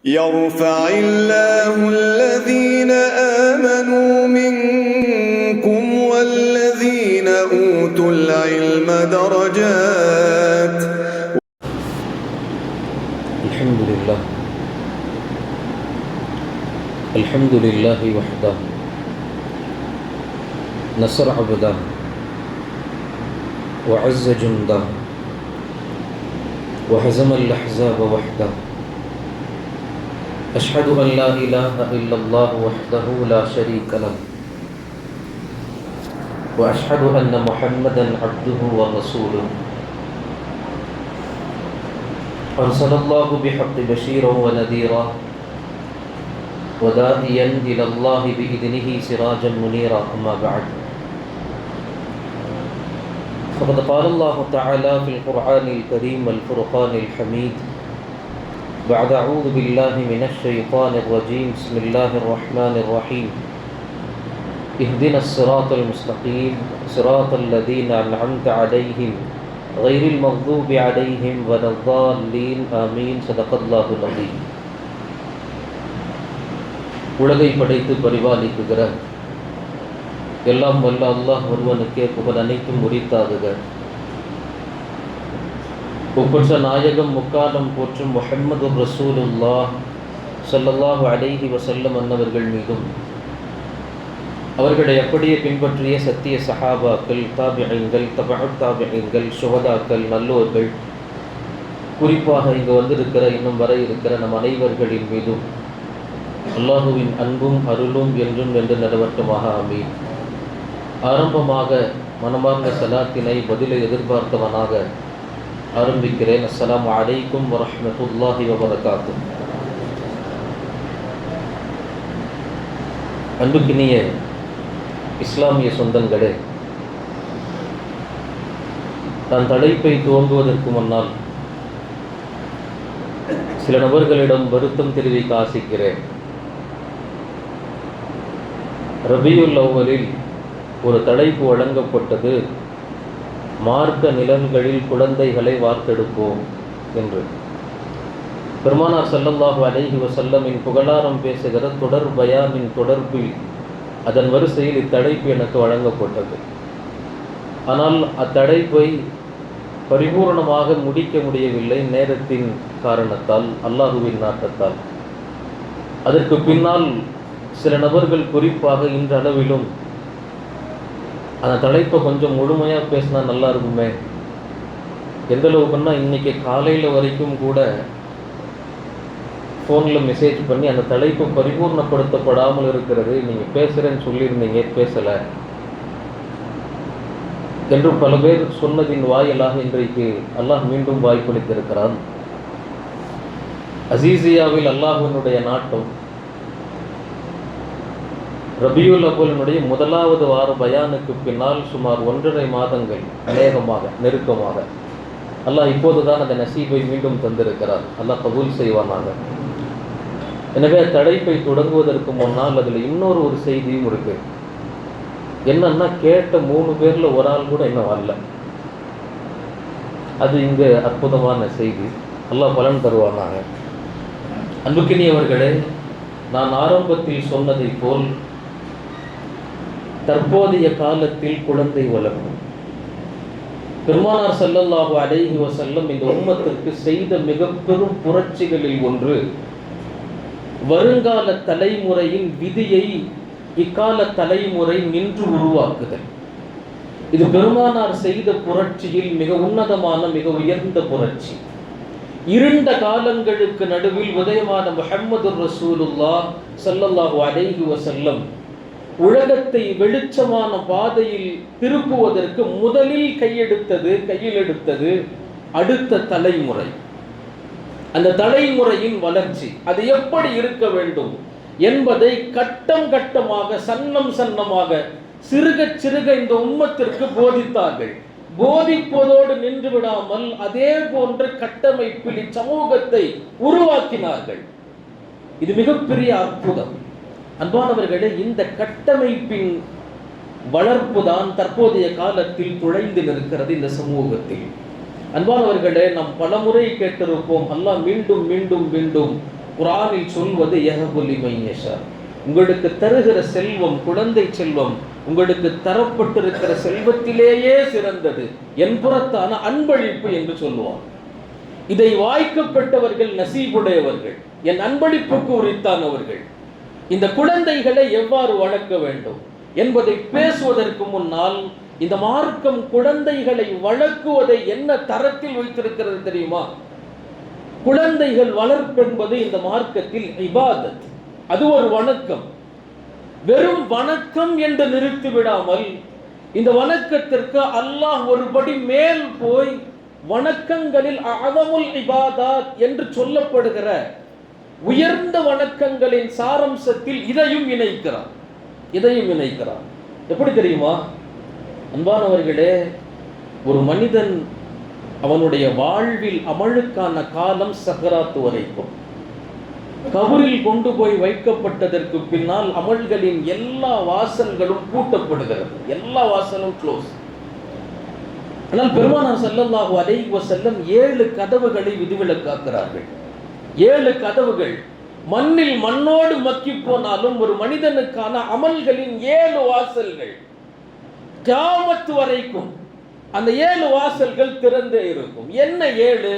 يرفع الله الذين آمنوا منكم والذين أوتوا العلم درجات. الحمد لله وحده نصر عبده وعز جنده وهزم الأحزاب وحده. أشهد أن لا إله إلا الله وحده لا شريك له وأشهد أن محمدا عبده ورسوله أرسل الله بحق بشيرا ونذيرا وداعيا إلى الله بإذنه سراجا منيرا. أما بعد، فقد قال الله تعالى في القرآن الكريم الفرقان الحميد بعد أعوذ بالله من الشيطان الرجيم بسم الله الرحمن الرحيم اهدنا الصراط المستقيم صراط الذين أنعمت عليهم غير المغضوب عليهم ولا الضالين آمين. صدق الله العظيم. உலகை படைத்து பரிபாலிக்குகிற எல்லாம் வல்ல அல்லாஹ் ஒருவனுக்கே புகழ் அனைத்தும் உரித்தாகுக. ஒப்பற்ற நாயகம் முக்காலம் போற்றும் முஹம்மது ரசூலுல்லாஹ் ஸல்லல்லாஹு அலைஹி வஸல்லம் அன்னவர்கள் மீதும் அவர்களை அப்படியே பின்பற்றிய சத்திய சஹாபாக்கள், தாபிஈன்கள், தபஅத் தாபிஈன்கள், சுஹதாக்கள், நல்லோர்கள், குறிப்பாக இங்கு வந்திருக்கிற இன்னும் வர இருக்கிற நம் அனைவர்களின் மீதும் அல்லாஹுவின் அன்பும் அருளும் என்றும் என்று நிலவட்டமாக ஆமீன். ஆரம்பமாக மனமார்ந்த சலாத்தினை பதிலை எதிர்பார்த்தவனாக ஆரம்பிக்கிறேன். அஸ்ஸலாமு அலைக்கும் வரஹ்மத்துல்லாஹி வபரகாத்துஹ். அன்புக்கினிய இஸ்லாமிய சொந்தங்களே, நான் தலைப்பை துவங்குவதற்கு முன்னால் சில நபர்களிடம் வருத்தம் தெரிவிக்க ஆசிக்கிறேன். ரபியுல் அவ்வலில் ஒரு தலைப்பு வழங்கப்பட்டது, மார்க்க நிலங்களில் குழந்தைகளை வார்த்தெடுப்போம் என்று. பெருமானார் ஸல்லல்லாஹு அலைஹி வஸல்லமின் புகழாரம் பேசுகிற தொடர் பயானின் தொடர்பில் அதன் வரிசையில் இத்தடைப்பு எனக்கு வழங்கப்பட்டது. ஆனால் அத்தடைப்பை பரிபூர்ணமாக முடிக்க முடியவில்லை, நேரத்தின் காரணத்தால், அல்லாஹுவின் நாட்டத்தால். அதற்கு பின்னால் சில நபர்கள், குறிப்பாக இன்றளவிலும் அந்த தலைப்பை கொஞ்சம் முழுமையாக பேசினா நல்லா இருக்குமே, எந்த அளவுக்குன்னா இன்றைக்கி காலையில் வரைக்கும் கூட ஃபோனில் மெசேஜ் பண்ணி அந்த தலைப்பு பரிபூர்ணப்படுத்தப்படாமல் இருக்கிறது, நீங்கள் பேசுகிறேன்னு சொல்லியிருந்தீங்க பேசலை என்று பல பேர் சொன்னதின் வாயிலாக இன்றைக்கு அல்லாஹ் மீண்டும் வாய்ப்பளித்திருக்கிறான். அசீசியாவில் அல்லாஹ்வினுடைய நாட்டம் ரபியுல் அவ்வலினுடைய முதலாவது வார பயானுக்கு பின்னால் சுமார் 1.5 மாதங்கள் அநேகமாக நெருக்கமாக அல்லாஹ் இப்போதுதான் அந்த நசீபை மீண்டும் தந்திருக்கிறார். அல்லாஹ் கபூல் செய்வானாக. எனவே தடைப்பை தொடங்குவதற்கு முன்னால் அதில் இன்னொரு செய்தியும் இருக்கு. என்னன்னா, கேட்ட 3 பேரில் ஒரு ஆள் கூட இன்னும் வரல. அது இங்கே அற்புதமான செய்தி. அல்லாஹ் பலன் தருவானாக. அன்புக்கினியவர்களே, நான் ஆரம்பத்தில் சொன்னதை போல் தற்போதைய காலத்தில் குழந்தை வளர்ப்பு பெருமானார் ஸல்லல்லாஹு அலைஹி வஸல்லம் இந்த உம்மத்திற்கு செய்த மிக பெரும் புரட்சிகளில் ஒன்று, வருங்கால தலைமுறையின் விதியை இக்கால தலைமுறை நின்று உருவாக்குதல். இது பெருமானார் செய்த புரட்சியில் மிக உன்னதமான, மிக உயர்ந்த புரட்சி. இருண்ட காலங்களுக்கு நடுவில் உதயமான முஹம்மது ரசூலுல்லாஹ் ஸல்லல்லாஹு அலைஹி வஸல்லம் உலகத்தை வெளிச்சமான பாதையில் திருப்புவதற்கு முதலில் கையில் எடுத்தது அடுத்த தலைமுறை. அந்த தலைமுறையின் வளர்ச்சி அது எப்படி இருக்க வேண்டும் என்பதை கட்டம் கட்டமாக, சன்னமாக, சிறுக சிறுக இந்த உம்மத்திற்கு போதித்தார்கள். போதிப்பதோடு நின்று விடாமல் அதே போன்ற கட்டமைப்பில் சமூகத்தை உருவாக்கினார்கள். இது மிகப்பெரிய அற்புதம். அன்பானவர்களே, இந்த கட்டமைப்பின் வளர்ப்பு தான் தற்போதைய காலத்தில் துளைந்து நிற்கிறது இந்த சமூகத்தில். அன்பானவர்களே, நாம் பலமுறை கேட்டிருப்போம், அல்லாஹ் மீண்டும் மீண்டும் மீண்டும் குர்ஆனில் சொல்வது யஹபு லிமன் யஷா, உங்களுக்கு தருகிற செல்வம், குழந்தை செல்வம் உங்களுக்கு தரப்பட்டிருக்கிற செல்வத்திலேயே சிறந்தது, என்புறத்தான அன்பளிப்பு என்று சொல்லுவார். இதை வாய்க்கப்பட்டவர்கள் நசீபுடையவர்கள், என் அன்பளிப்புக்கு உரித்தானவர்கள். இந்த குழந்தைகளை எவ்வாறு வளர்க்க வேண்டும் என்பதை பேசுவதற்கு முன்னால், இந்த மார்க்கம் குழந்தைகளை வளர்க்குவதை என்ன தரத்தில் வைத்திருக்கிறது தெரியுமா? குழந்தைகள் வளர்ப்பு என்பது இந்த மார்க்கத்தில் இபாதத், அது ஒரு வணக்கம். வெறும் வணக்கம் என்று நிறுத்தி விடாமல், இந்த வணக்கத்திற்கு அல்லாஹ் ஒருபடி மேல் போய் வணக்கங்களில் அஅதமுல் இபாதத் என்று சொல்லப்படுகிற உயர்ந்த வணக்கங்களின் சாரம்சத்தில் இதையும் இணைக்கிறார். எப்படி தெரியுமா அன்பானவர்களே? ஒரு மனிதன் அவனுடைய வாழ்வில் அமலுக்கான காலம் சக்கராத்து வரைக்கும், கபரில் கொண்டு போய் வைக்கப்பட்டதற்கு பின்னால் அமல்களின் எல்லா வாசல்களும் பூட்டப்படுகிறது, எல்லா வாசலும் க்ளோஸ். ஆனால் பெருமானார் ஸல்லல்லாஹு அலைஹி வஸல்லம் 7 கதவுகளை விதிவிலக்காக்குறார்கள். 7 கதவுகள் மண்ணில் மண்ணோடு மக்கி போனாலும் ஒரு மனிதனுக்கான அமல்களின் 7 வாசல்கள் கியாமத் வரைக்கும் அந்த 7 வாசல்கள் திறந்தே இருக்கும். என்ன 7?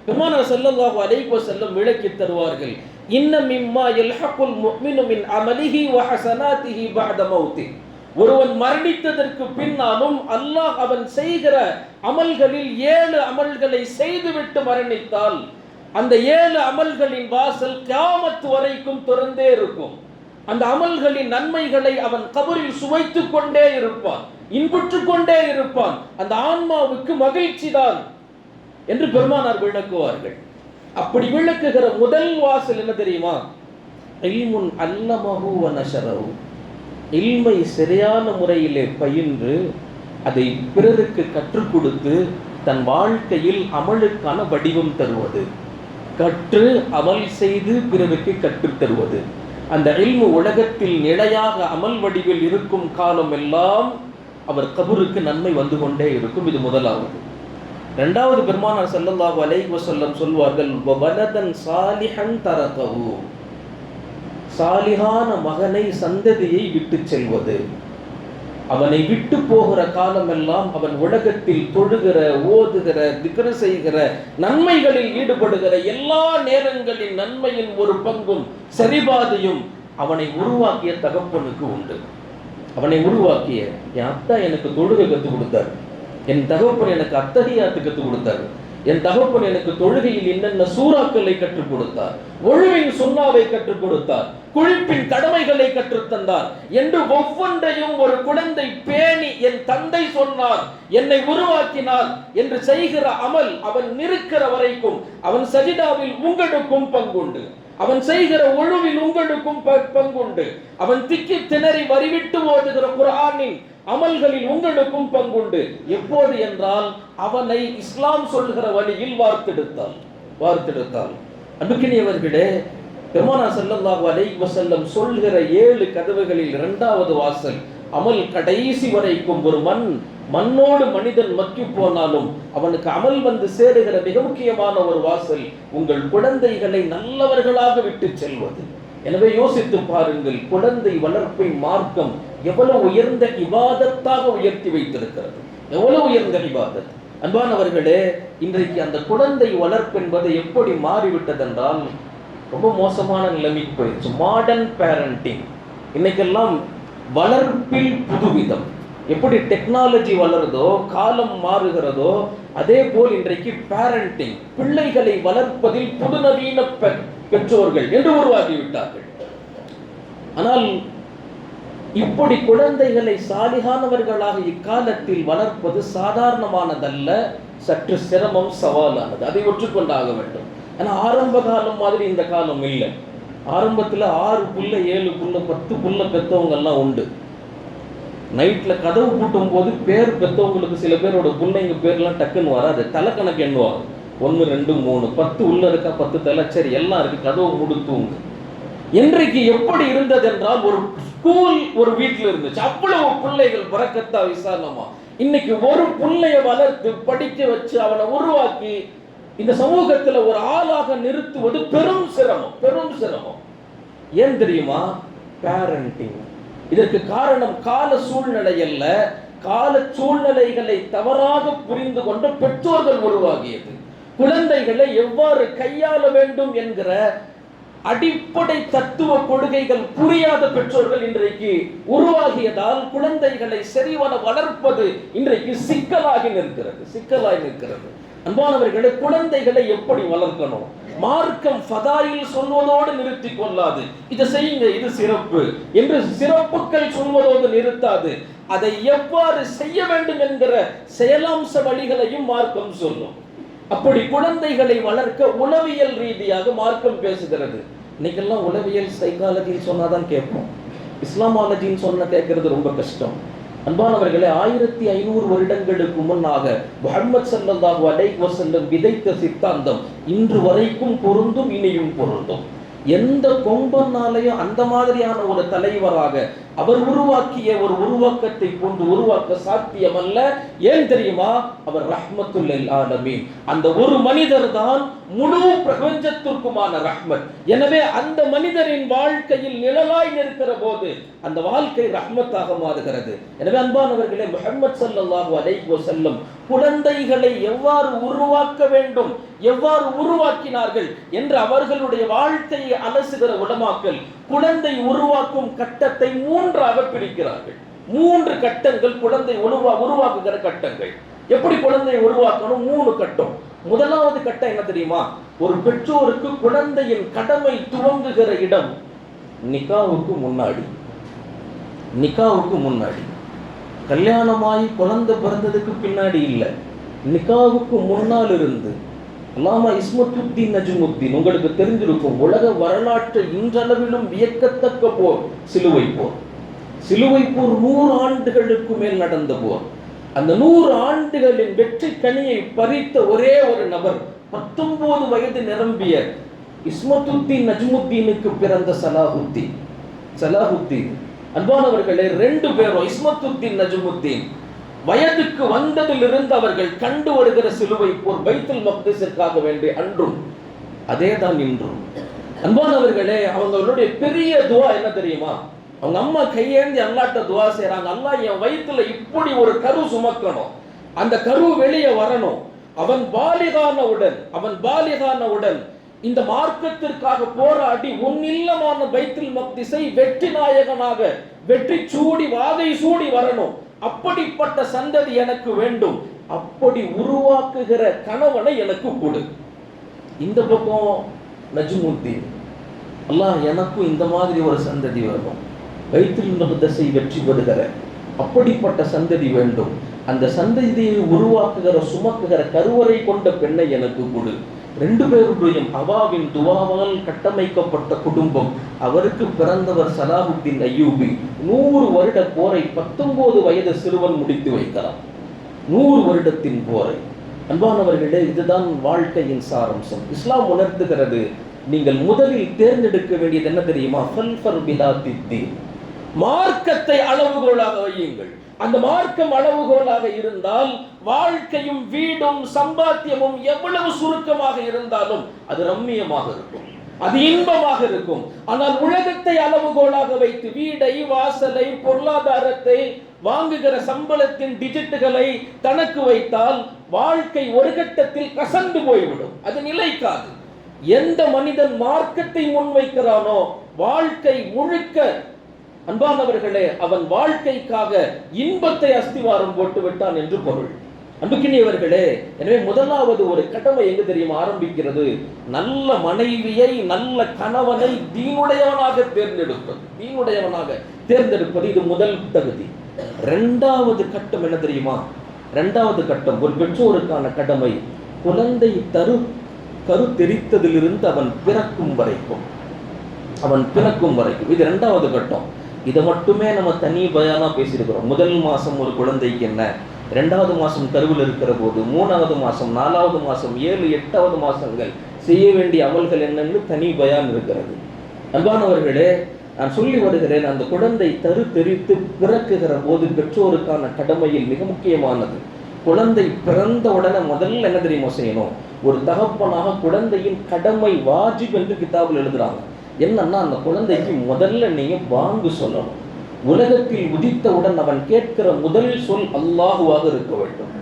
பெருமானார் ஸல்லல்லாஹு அலைஹி வஸல்லம் விளக்கி தருவார்கள். இன்ன மிம்மா யல்ஹகுல் முஃமினு மின் அமலிஹி வ ஹஸனாத்திஹி பஅத மௌத்தி. ஒருவன் மரணித்ததற்கு பின்னாலும் அல்லாஹ் அவன் செய்கிற அமல்களில் 7 அமல்களை செய்துவிட்டு மரணித்தால் அந்த 7 அமல்களின் வாசல் கியாமத் வரைக்கும் திறந்தே இருக்கும். அந்த அமல்களின் நன்மைகளை அவன் கபரில் சுவைத்துக் கொண்டே இருப்பான், இன்புற்றுக் கொண்டே இருப்பான். அந்த ஆன்மாவுக்கு மகிழ்ச்சி தான் என்று பெருமானார் விளக்குவார்கள். அப்படி விளக்குகிற முதல் வாசல் என்ன தெரியுமா? இல்முன் அல்லமஹு வ நஷரஹு. இல்மை சரியான முறையிலே பயின்று அதை பிறருக்கு கற்றுக் கொடுத்து தன் வாழ்க்கையில் அமலுக்கான வடிவம் தருவது, கற்று அமல் செய்து பிறருக்கு கற்றுத் தருவது. அந்த இல்மு உலகத்தில் நிலையாக அமல் வடிவில் இருக்கும் காலம் எல்லாம் அவர் கபருக்கு நன்மை வந்து கொண்டே இருக்கும். இது முதலாவது. இரண்டாவது, பெருமானார் ஸல்லல்லாஹு அலைஹி வஸல்லம் சொல்வார்கள், வலதன் சாலிஹன் தரகஹு. சாலிஹான மகனை, சந்ததியை விட்டு செல்வது. அவனை விட்டு போகிற காலமெல்லாம் அவன் உலகத்தில் தொழுகிற, ஓதுகிற, திக்ர் செய்கிற, நன்மைகளில் ஈடுபடுகிற எல்லா நேரங்களின் நன்மையின் ஒரு பங்கும் சரிபாதையும் அவனை உருவாக்கிய தகப்பனுக்கு உண்டு. அவனை உருவாக்கிய என் அத்தா எனக்கு தொழுகை கற்றுக் கொடுத்தார், என் தகப்பன் எனக்கு அத்தஹியாத்து கற்றுக் கொடுத்தார், என் தகப்பன் எனக்கு தொழுகையில் என்னென்ன சூறாக்களை கற்றுக் கொடுத்தார், ஒழுவின் சுன்னாவை கற்றுக் கொடுத்தார், குளிப்பின் கடமைகளை கற்றுத்தந்தார் என்று ஒவ்வொன்றையும் ஒரு குழந்தை பேணி என் தந்தை சொன்னார், என்னை உருவாக்கினார் என்று செய்கிற அமல் அவன் நிற்கிற வரைக்கும் அவன் சஜிதாவில் உங்களுக்கும் பங்குண்டு, அவன் செய்கிற ஒழுவில் உங்களுக்கும் பங்குண்டு, அவன் திக்கி திணறி வரிவிட்டு ஓதுகிற குர்ஆனின் அமல்களில் உங்களுக்கும் பங்குண்டு. எப்போது என்றால் அவனை இஸ்லாம் சொல்கிற வழியில் வார்த்தெடுத்தால். அன்புக்கினியவர்களே, பெருமானார் ஸல்லல்லாஹு அலைஹி வஸல்லம் சொல்கிற 7 கதவுகளில் 2வது வாசல் அமல் கடைசி வரைக்கும். ஒரு மண்ணோடு மனிதன் மக்கி போனாலும் அவனுக்கு அமல் வந்து சேருகிற மிக முக்கியமான ஒரு வாசல் உங்கள் குழந்தைகளை நல்லவர்களாக விட்டு செல்வது. எனவே யோசித்து பாருங்கள், குழந்தை வளர்ப்பை மார்க்கம் எவ்வளவு உயர்ந்த இபாதத்தாக உயர்த்தி வைத்திருக்கிறது, எவ்வளவு உயர்ந்த இபாதத். அன்பானவர்களே, இன்றைக்கு அந்த குழந்தை வளர்ப்பு என்பது எப்படி மாறிவிட்டதென்றால் ரொம்ப மோசமான நிலைமைக்கு போயிடுச்சு. Modern parenting. இன்னைக்கெல்லாம் வளர்ப்பில் புதுவிதம். எப்படி டெக்னாலஜி வளருதோ, காலம் மாறுகிறதோ, அதே போல் இன்றைக்கு பேரண்டிங், பிள்ளைகளை வளர்ப்பதில் புதுநவீன பெற்றோர்கள் என்று உருவாகிவிட்டார்கள். ஆனால் இப்படி குழந்தைகளை சாலிகானவர்களாக இக்காலத்தில் வளர்ப்பது சாதாரணமானதல்ல, சற்று சிரமம், சவாலானது. அதை ஒற்றுக்கொண்டாக வேண்டும். ஆனால் ஆரம்ப காலம் மாதிரி இந்த காலம் இல்லை. ஆரம்பத்தில் 6 புள்ள 7 புள்ள 10 புள்ள பெற்றவங்க எல்லாம் உண்டு. நைட்டில் கதவு பூட்டும் போது பேர் பெற்றவங்களுக்கு சில பேரோட பிள்ளைங்க பேர்லாம் டக்குன்னு வராது, தலைக்கணக்கு எண்ணுவாங்க. 1 2 3 10 உள்ள இருக்கா, 10 தலை, சரி எல்லாம் இருக்கு, கதவு மூடுத்துவங்க. இன்றைக்கு எப்படி இருந்தது என்றால், ஒரு ஸ்கூல் ஒரு வீட்டில் இருந்துச்சு, அவ்வளவு பிள்ளைகள் பரக்கத்தா விசாலமா. இன்னைக்கு ஒரு பிள்ளைய வளர்த்து படிக்க வச்சு அவனை உருவாக்கி இந்த சமூகத்தில் ஒரு ஆளாக நிறுத்துவது பெரும் சிரமம். ஏன் தெரியுமா? பேரண்டிங். இதற்கு காரணம் கால சூழ்நிலை அல்ல, கால சூழ்நிலைகளை தவறாக புரிந்து கொண்ட பெற்றோர்கள் உருவாகியது. குழந்தைகளை எவ்வாறு கையாள வேண்டும் என்கிற அடிப்படை தத்துவ கொள்கைகள் புரியாத பெற்றோர்கள் இன்றைக்கு உருவாகியதால் குழந்தைகளை சரிவர வளர்ப்பது இன்றைக்கு சிக்கலாகி நிற்கிறது. அன்பானவர்களை, குழந்தைகளை எப்படி வளர்க்கணும்? மார்க்கம் ஃபதாயில் சொல்வதோடு நிறுத்திக் கொள்ளாது. இதை செய்யுங்க, இது சிறப்பு என்று சிறப்புகள் சொல்வதோடு நிறுத்தாது. அதை எவ்வாறு செய்ய வேண்டும் என்கிற செயலாம்ச வழிகளையும் மார்க்கம் சொல்லும். அப்படி குழந்தைகளை வளர்க்க உளவியல் ரீதியாக மார்க்கம் பேசுகிறது. இன்னைக்கெல்லாம் உளவியல் சைக்காலஜின்னு சொன்னாதான் கேட்போம். இஸ்லாமாலஜின்னு சொன்ன கேட்கறது ரொம்ப கஷ்டம். அன்பானவர்களே, 1500 வருடங்களுக்கு முன்னாக முஹம்மது ஸல்லல்லாஹு அலைஹி வஸல்லம் விதைத்த சித்தாந்தம் இன்று வரைக்கும் பொருந்தும், இனியும் பொருந்தும். எந்த கொம்பனாலையும் அந்த மாதிரியான ஒரு தலைவராக அவர் உருவாக்கிய ஒரு உருவாக்கத்தை கொண்டு உருவாக்க சாத்தியமல்ல. ஏன் தெரியுமா? அவர் ரஹ்மத்துல் லில் ஆலமீன். அந்த ஒரு மனிதர் தான் முழு பிரபஞ்சத்திற்குமான ரஹ்மத். எனவே அந்த மனிதரின் வாழ்க்கையில் நிழலாய் நிற்கிற போது அந்த வாழ்க்கை ரஹ்மத்தாக மாறுகிறது. எனவே அன்பானவர்களே, முஹம்மது ஸல்லல்லாஹு அலைஹி வஸல்லம் குழந்தைகளை எவ்வாறு உருவாக்க வேண்டும், எவ்வாறு உருவாக்கினார்கள் என்று அவர்களுடைய வாழ்க்கையை அலசுகிற உலமாக்கள் குழந்தை உருவாக்கும் கட்டத்தை 3ஆக பிரிக்கிறார்கள். 3 கட்டங்கள் குழந்தை உருவாக்குகிற கட்டங்கள். எப்படி குழந்தை உருவாக்கணும்? 3 கட்டம். முதலாவது கட்டம் என்ன தெரியுமா? ஒரு பெற்றோருக்கு குழந்தையின் கடமை துவங்குகிற இடம் நிக்காவுக்கு முன்னாடி. கல்யாணமாகி குழந்தை பிறந்ததுக்கு பின்னாடி இல்லை, நிக்காவுக்கு முன்னால் இருந்து. அல்லாமா இஸ்மத்துத்தீன் நஜ்முத்தீன், உங்களுக்கு தெரிஞ்சிருக்கும், உலக வரலாற்று இன்றளவிலும் வியக்கத்தக்க போர் சிலுவை போர். 100 ஆண்டுகளுக்கு மேல் நடந்த போர். அந்த 100 ஆண்டுகளின் வெற்றி கனியை பறித்த ஒரே ஒரு நபர் 19 வயது நிரம்பிய இஸ்மத்துத்தீன் நஜ்முத்தீனுக்கு பிறந்த சலாஹுத்தீன். அன்பானவர்களே, 2 பேரும் இஸ்மத்துத்தீன் நஜ்முத்தீன் வயதுக்கு வந்ததிலிருந்து அவர்கள் கண்டு வருகிற சிலுவை போர் பைத்துல் மக்திஸிற்காக வேண்டிய அன்றும் அதேதான் இன்றும். அன்பானவர்களே, அவங்களுடைய பெரிய துவா என்ன தெரியுமா? அவங்க அம்மா கையேந்தி அல்லாட்ட துவா செய்றாங்க. அல்லாஹ், என் வயிற்றுல இப்படி ஒரு கரு சுமக்கணும், அந்த கரு வெளியே வரணும். அவன் பாலிகானவுடன் இந்த மார்க்கத்திற்காக போராடி உன் இல்லமான பைத்துல் மக்திஸை வெற்றி நாயகனாக வெற்றி சூடி வாகை சூடி வரணும். அப்படிப்பட்ட சந்ததி எனக்கு வேண்டும். அப்படி உருவாக்குகிற கணவனை எனக்கு கொடு. இந்த பக்கம் நஜ்முத்தீன், அல்லாஹ் எனக்கும் இந்த மாதிரி ஒரு சந்ததி வேணும், பைத்துல் மக்திஸை வெற்றி பெறுகிற அப்படிப்பட்ட சந்ததி வேண்டும். அந்த சந்ததியை உருவாக்குகிற சுமக்குகிற கருவறை கொண்ட பெண்ணை எனக்கு கொடு. 2 பேருடைய அவாவின் துவாவால் கட்டமைக்கப்பட்ட குடும்பம். அவருக்கு பிறந்தவர் சலாஹுத்தீன் அய்யூபி. 100 வருட போரை 19 வயது சிறுவன் முடித்து வைக்கலாம். 100 வருடத்தின் போரை. அன்பானவர்களே, இதுதான் வாழ்க்கையின் சாரம்சம். இஸ்லாம் உணர்த்துகிறது, நீங்கள் முதலில் தேர்ந்தெடுக்க வேண்டியது என்ன தெரியுமா? மார்க்கத்தை அளவுகோலாக வையுங்கள். அந்த மார்க்கம் அளவுகோலாக இருந்தால் வாழ்க்கையும் வீடும் சம்பாத்தியமும் எவ்வளவு சுருக்கமாக இருந்தாலும் அது ரம்மியமாக இருக்கும், அது இன்பமாக இருக்கும். ஆனால் உலகத்தை அளவுகோலாக வைத்து வீடை, வாசலை, பொருளாதாரத்தை, வாங்குகிற சம்பளத்தின் டிஜிட்டுகளை தனக்கு வைத்தால் வாழ்க்கை ஒரு கட்டத்தில் கசந்து போய்விடும், அது நிலைக்காது. எந்த மனிதன் மார்க்கத்தை முன்வைக்கிறானோ வாழ்க்கை முழுக்க, அன்பானவர்களே, அவன் வாழ்க்கைக்காக இன்பத்தை அஸ்திவாரம் போட்டு விட்டான் என்று பொருள். அன்புக்கினியவர்களே, எனவே முதலாவது ஒரு கடமை எங்க தெரியுமா ஆரம்பிக்கிறது? நல்ல மனைவியை, நல்ல கணவனை தீனுடையவனாக தேர்ந்தெடுப்பது இது முதல் தகுதி. 2வது கட்டம் என்ன தெரியுமா? 2வது கட்டம் ஒரு பெற்றோருக்கான கடமை, குழந்தை கரு தெரித்ததிலிருந்து அவன் பிறக்கும் வரைக்கும். இது 2வது கட்டம். இதை மட்டுமே நம்ம தனி பயானா பேசியிருக்கிறோம். முதல் மாசம் ஒரு குழந்தைக்கு என்ன, 2வது மாசம் கருவில் இருக்கிற போது, 3வது மாசம், 4வது மாசம், 7, 8வது மாசங்கள் செய்ய வேண்டிய அமல்கள் என்னன்னு தனி பயான் இருக்கிறது. அன்பானவர்களே, நான் சொல்லி வருகிறேன், அந்த குழந்தை தெரித்து பிறக்குகிற போது பெற்றோருக்கான கடமையில் மிக முக்கியமானது குழந்தை பிறந்த உடனே முதல்ல என்ன தெரியுமா செய்யணும்? ஒரு தகப்பனாக குழந்தையின் கடமை வாஜிப் என்று கிதாபில் எழுதுறாங்க. என்னன்னா, அந்த குழந்தைக்கு முதல்ல நீங்க வாங்கு சொல்லணும். உலகத்தில் உதித்தவுடன் அவன் கேட்கிற முதல் சொல் அல்லாஹுவாக இருக்க வேண்டும்.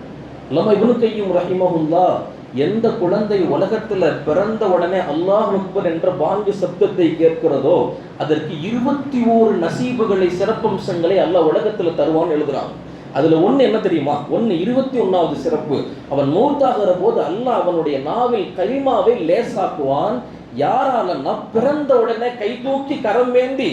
அல்லாமா இப்னு கையும் ரஹிமஹுல்லாஹ் எந்த குழந்தை உலகத்துல பிறந்த உடனே அல்லாஹ் அக்பர் என்ற பாங்கு சப்தத்தை கேட்கிறதோ அதற்கு 21 நசீபுகளை, சிறப்பம்சங்களை அல்லாஹ் உலகத்துல தருவான்னு எழுதுறாங்க. அதுல ஒண்ணு என்ன தெரியுமா? 21வது சிறப்பு, அவன் மௌத்தாகிற போது அல்லாஹ் அவனுடைய நாவில் கலிமாவை லேசாக்குவான். யாராலன்னா, பிறந்த உடனே கை தூக்கி கரம் வேண்டி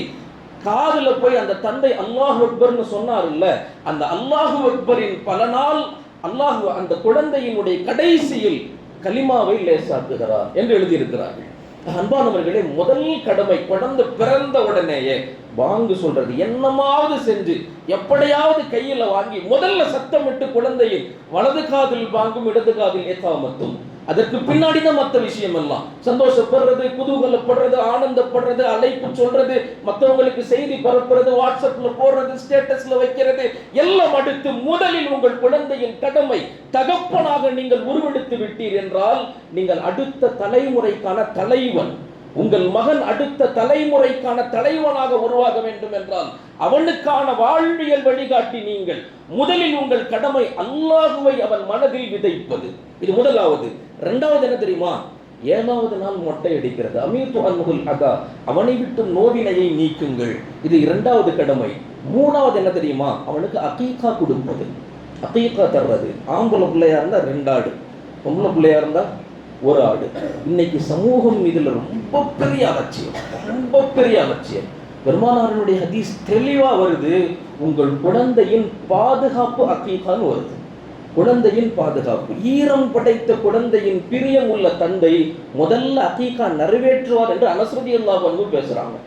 காதுல போய் அந்த தந்தை அல்லாஹு அக்பர்னு சொன்னார் இல்ல, அந்த அல்லாஹு அக்பரின் பல நாள் அல்லாஹ் அந்த குழந்தையினுடைய கடைசியில் கலிமாவை லேசாக்குகிறார் என்று எழுதியிருக்கிறார்கள். அன்பானவர்களே, முதல் கடமை குழந்தை பிறந்த உடனேயே வாங்கு சொல்றது. என்னமாவது செஞ்சு எப்படியாவது கையில வாங்கி முதல்ல சத்தமிட்டு குழந்தையின் வலது காதில் வாங்கும், இடது காதில் ஏத்தாமத்தும். அதற்கு பின்னாடி தான் மற்ற விஷயம் எல்லாம். சந்தோஷப்படுறது, குதூகலப்படுறது, ஆனந்தப்படுறது, அழைப்பு சொல்றது, மற்றவங்களுக்கு செய்தி பரப்புறது, வாட்ஸ்அப்ல போடுறது, ஸ்டேட்டஸ்ல வைக்கிறது, எல்லாம் அடுத்து முதலில் உங்கள் குழந்தையின் கடமை. தகப்பனாக நீங்கள் உருவெடுத்து விட்டீர் என்றால் நீங்கள் அடுத்த தலைமுறைக்கான தலைவன். உங்கள் மகன் அடுத்த தலைமுறைக்கான தலைவனாக உருவாக வேண்டும் என்றால் அவனுக்கான வாழ்வியல் வழிகாட்டி நீங்கள். முதலில் உங்கள் கடமை அல்லாஹுவை அவன் மனதில் விதைப்பது. இது முதலாவது. இரண்டாவது என்ன தெரியுமா? 7வது நாள் மொட்டை அடிக்கிறது. அமீது அன்முகுல் அதா, அவனை விட்டு நோவினையை நீக்குங்கள். இது 2வது கடமை. 3வது என்ன தெரியுமா? அவனுக்கு அகீகா கொடுப்பது, அகீகா தர்றது. ஆம்பளை பிள்ளையா இருந்தா 2 ஆடு, பொம்பளை பிள்ளையா இருந்தா 1 ஆடு. இன்னைக்கு சமூகம் இதுல ரொம்ப பெரிய அலட்சியம், ரொம்ப பெரிய அலட்சியம். பெருமானாருடைய ஹதீஸ் தெளிவா வருது. உங்கள் குழந்தையின் பாதுகாப்பு அகீகான்னு வருது. குழந்தையின் பாதுகாப்பு. ஈரம் படைத்த குழந்தையின் பிரியம் உள்ள தந்தை முதல்ல அகீகா நிறைவேற்றுவார் என்று அனஸ் ரலியல்லாஹு அன்ஹு பேசுறாங்க.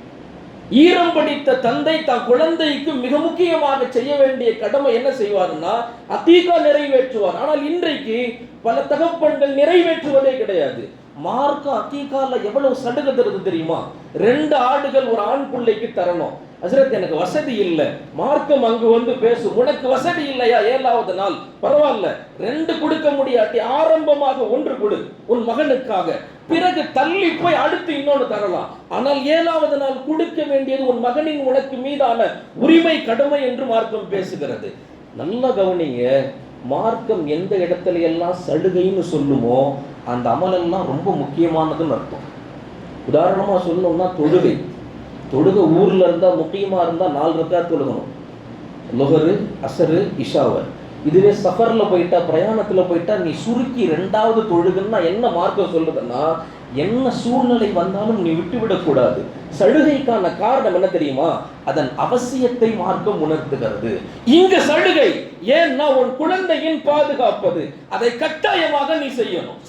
ஈரம் படித்த தந்தை தான் குழந்தைக்கு மிக முக்கியமாக செய்ய வேண்டிய கடமை என்ன செய்வார்னா அகீகா நிறைவேற்றுவார். ஆனால் இன்றைக்கு பல தகப்பன்கள் நிறைவேற்றுவதே கிடையாது. மார்க்க அகீகால எவ்வளவு சடுகு தருது தெரியுமா? 2 ஆடுகள் ஒரு ஆண் பிள்ளைக்கு தரணும். ஹஸ்ரத், எனக்கு வசதி இல்லை. மார்க்கம் அங்கு வந்து பேசும், உனக்கு வசதி இல்லையா? 7வது நாள் பரவாயில்ல, 2 கொடுக்க முடியாட்டி ஆரம்பமாக 1 கொடு உன் மகனுக்காக, பிறகு தள்ளி போய் அடுத்து இன்னொன்று தரலாம். ஆனால் 7வது நாள் கொடுக்க வேண்டியது உன் மகனின் உனக்கு மீதான உரிமை, கடமை என்று மார்க்கம் பேசுகிறது. நல்ல கவனிங்க. மார்க்கம் எந்த இடத்துல எல்லாம் சலுகைன்னு சொல்லுமோ அந்த அமலெல்லாம் ரொம்ப முக்கியமானதுன்னு அர்த்தம். உதாரணமா சொல்லணும்னா தொழுகை. தொழுகை ஊர்ல இருந்தா முக்கியமா இருந்தா 4 ரக்காத் தொழுகணும். லுஹரு, அசரு, இஷாவை. இதுவே சஃபர்ல போயிட்டா, பிரயாணத்துல போயிட்டா நீ சுருக்கி 2வது தொழுகுன்னா என்ன மார்க்கம் சொல்லுதுன்னா, என்ன சூழ்நிலை வந்தாலும் நீ விட்டுவிடக்கூடாது. சலுகைக்கான காரணம் என்ன தெரியுமா? அதன் அவசியத்தை மார்க்கம் உணர்த்துகிறது. இங்க சலுகை ஏன்னா உன் குழந்தையின் பாதுகாப்பது, அதை கட்டாயமாக நீ செய்யணும்.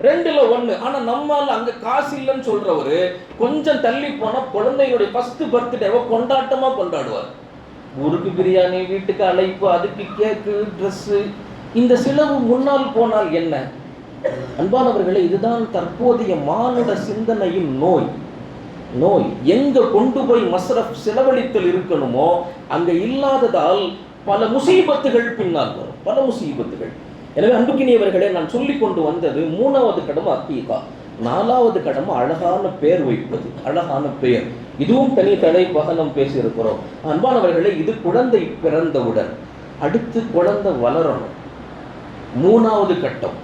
2ல 1. ஆனா நம்மால அங்க காசு இல்லைன்னு சொல்றவரு கொஞ்சம் தள்ளி போனா குழந்தையுடைய ஃபர்ஸ்ட் பர்த்டேவை கொண்டாட்டமா கொண்டாடுவார். ஊருக்கு பிரியாணி, வீட்டுக்கு அழைப்பு, அதுக்கு கேக்கு, ட்ரெஸ். இந்த செலவு முன்னால் போனால் என்ன? அன்பானவர்களே, இதுதான் தற்போதைய மானுட சிந்தனையின் நோய். எங்க கொண்டு போய் மஸ்ரஃப் செலவழித்தல் இருக்கணுமோ அங்க இல்லாததால் பல முசீபத்துகள் பின்னால் வரும், பல முசீபத்துகள். எனவே அன்புக்கினியவர்களே, நான் சொல்லிக் கொண்டு வந்தது 3வது கடமை அகீகா. 4வது கடமை அழகான பெயர் வைப்பது, அழகான பெயர். இதுவும் தனி தலைப்பாக நாம் பேசியிருக்கிறோம். அன்பானவர்களே, இது குழந்தை பிறந்தவுடன். அடுத்து குழந்தை வளரணும், 3வது கட்டம்.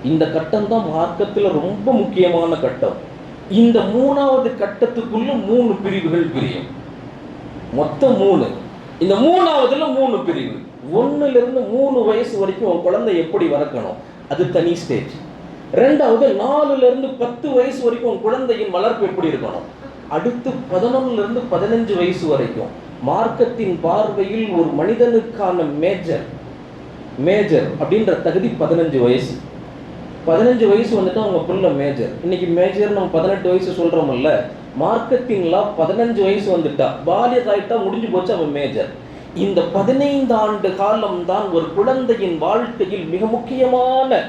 இந்த கட்டம் தான் மார்க்கத்தில் ரொம்ப முக்கியமான கட்டம். இந்த 3வது கட்டத்துக்குள்ள 3 பிரிவுகள் பிரியும். மொத்தம் 3. இந்த 3வதுல 3 பிரிவு. 1ல இருந்து 3 வயசு வரைக்கும் ஒரு குழந்தை எப்படி வளர்க்கணும், அது தனி ஸ்டேஜ். 2வது 4ல இருந்து 10 வயசு வரைக்கும் ஒரு குழந்தையின் வளர்ப்பு எப்படி இருக்கணும். அடுத்து 11ல இருந்து 15 வயசு வரைக்கும் மார்க்கத்தின் பார்வையில் ஒரு மனிதனுக்கான மேஜர் அப்படின்ற தகுதி 15 வயசு. 15 வயசு வந்துட்டு அவங்க புள்ள மேஜர். இன்னைக்கு மேஜர் நம்ம 18 வயசு சொல்றோம்ல, மார்க்கத்தின்ல 15 வயசு வந்துட்டா, பாலியதாயிட்டா, முடிஞ்சு போச்சு, அவன் மேஜர். இந்த 15 ஆண்டு காலம் தான் ஒரு குழந்தையின் வாழ்க்கையில் மிக முக்கியமான,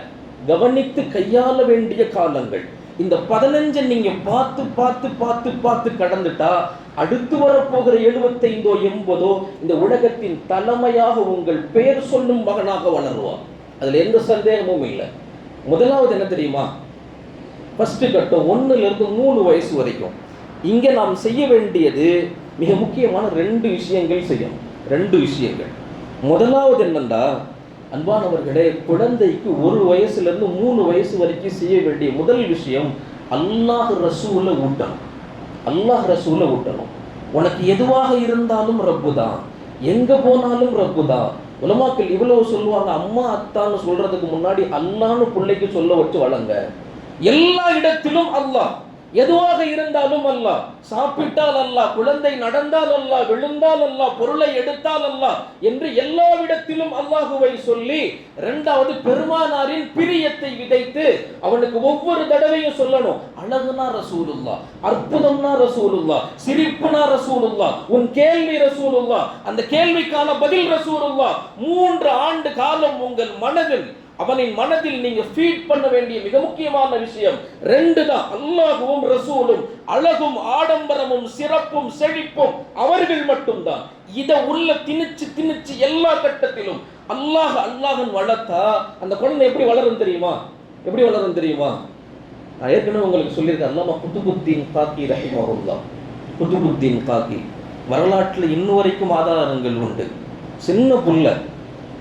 கவனித்து கையாள வேண்டிய காலங்கள். இந்த 15 நீங்க பார்த்து கடந்துட்டா அடுத்து வரப்போகிற 75ஓ 80ஓ இந்த உலகத்தின் தலைமையாக உங்கள் பெயர் சொல்லும் மகனாக வளருவார். அதில் எந்த சந்தேகமும் இல்லை. முதலாவது என்ன தெரியுமா? ஃபஸ்ட்டு கட்டம் 1லிருந்து 3 வயசு வரைக்கும் இங்கே நாம் செய்ய வேண்டியது மிக முக்கியமான 2 விஷயங்கள் செய்யணும். 2 விஷயங்கள். முதலாவது என்னென்னா, அன்பானவர்களே, குழந்தைக்கு 1 வயசுலேருந்து 3 வயசு வரைக்கும் செய்ய வேண்டிய முதல் விஷயம் அல்லாஹ் ரசூலை ஊட்டணும். அல்லாஹ் ரசூலை ஊட்டணும். உனக்கு எதுவாக இருந்தாலும் ரப்பு தான், எங்கே போனாலும் ரப்பு தான். உலமாக்கள் இவ்வளவு சொல்லுவாங்க, அம்மா அத்தான்னு சொல்றதுக்கு முன்னாடி அல்லான்னு பிள்ளைக்கு சொல்ல வச்சு வளங்க. எல்லா இடத்திலும் அல்லாஹ், எதுவாக இருந்தாலும் அல்லாஹ். சாப்பிட்டால் அல்லாஹ், குழந்தை நடந்தால் அல்லாஹ், விழுந்தால் அல்லாஹ், பொருளை எடுத்தால் அல்லாஹ் என்று எல்லா இடத்திலும் அல்லாஹுவை சொல்லி, 2வது பெருமானாரின் பிரியத்தை விதைத்து அவனுக்கு ஒவ்வொரு தடவையும் சொல்லணும், அழகுனா ரசூலுல்லாஹ், அற்புதம்னா ரசூலுல்லாஹ், சிரிப்புனா ரசூலுல்லாஹ், உன் கேள்வி ரசூலுல்லாஹ், அந்த கேள்விக்கான பதில் ரசூலுல்லாஹ். 3 ஆண்டு காலம் உங்கள் மனதில், அவனின் மனதில் நீங்க ஃபீட் பண்ண வேண்டிய மிக முக்கியமான விஷயம் 2 தான், அல்லாஹ்வும் ரசூலும். அழகும் ஆடம்பரமும் சிறப்பும் செழிப்பும் அவர்கள் மட்டும்தான். இதை உள்ள திணிச்சு எல்லா கட்டத்திலும் அல்லாஹ் அல்லாஹ்னு வளர்த்தா அந்த குழந்தை எப்படி வளரும் தெரியுமா? எப்படி வளரும் தெரியுமா? நான் ஏற்கனவே உங்களுக்கு சொல்லியிருக்கேன், அல்லாமா குதுபுத்தீன் காக்கி ரஹிமஹுல்லாஹ். குதுபுத்தீன் காக்கி வரலாற்றில் இன்னும் வரைக்கும் ஆதாரங்கள் உண்டு. சின்ன புள்ள,